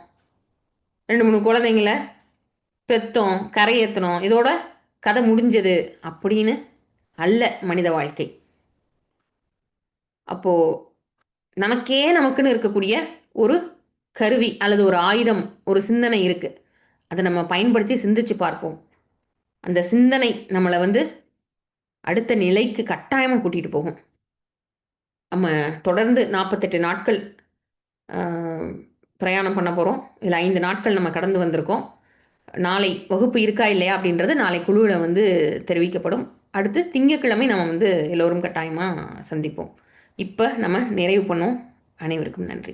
2, 3 குழந்தைங்கள பெத்தோம், கரையேத்துனோம். இதோட கதை முடிஞ்சது அப்படின்னு அல்ல மனித வாழ்க்கை. அப்போ நமக்குன்னு இருக்கக்கூடிய ஒரு கருவி அல்லது ஒரு ஆயுதம், ஒரு சிந்தனை இருக்கு. அத நம்ம பயன்படுத்தி சிந்திச்சு பார்ப்போம். அந்த சிந்தனை நம்மள வந்து அடுத்த நிலைக்கு கட்டாயமா கூட்டிட்டு போகும். நம்ம தொடர்ந்து 48 நாட்கள் அ பிரயாணம் பண்ண போறோம். இதுல 5 நாட்கள் நம்ம கடந்து வந்திருக்கோம். நாளை வகுப்பு இருக்கா இல்லையா அப்படின்றது நாளை குழுவில வந்து தெரிவிக்கப்படும். அடுத்து திங்கட்கிழமை நம்ம வந்து எல்லோரும் கட்டாயமா சந்திப்போம். இப்ப நம்ம நிறைவு பண்ணுவோம். அனைவருக்கும் நன்றி.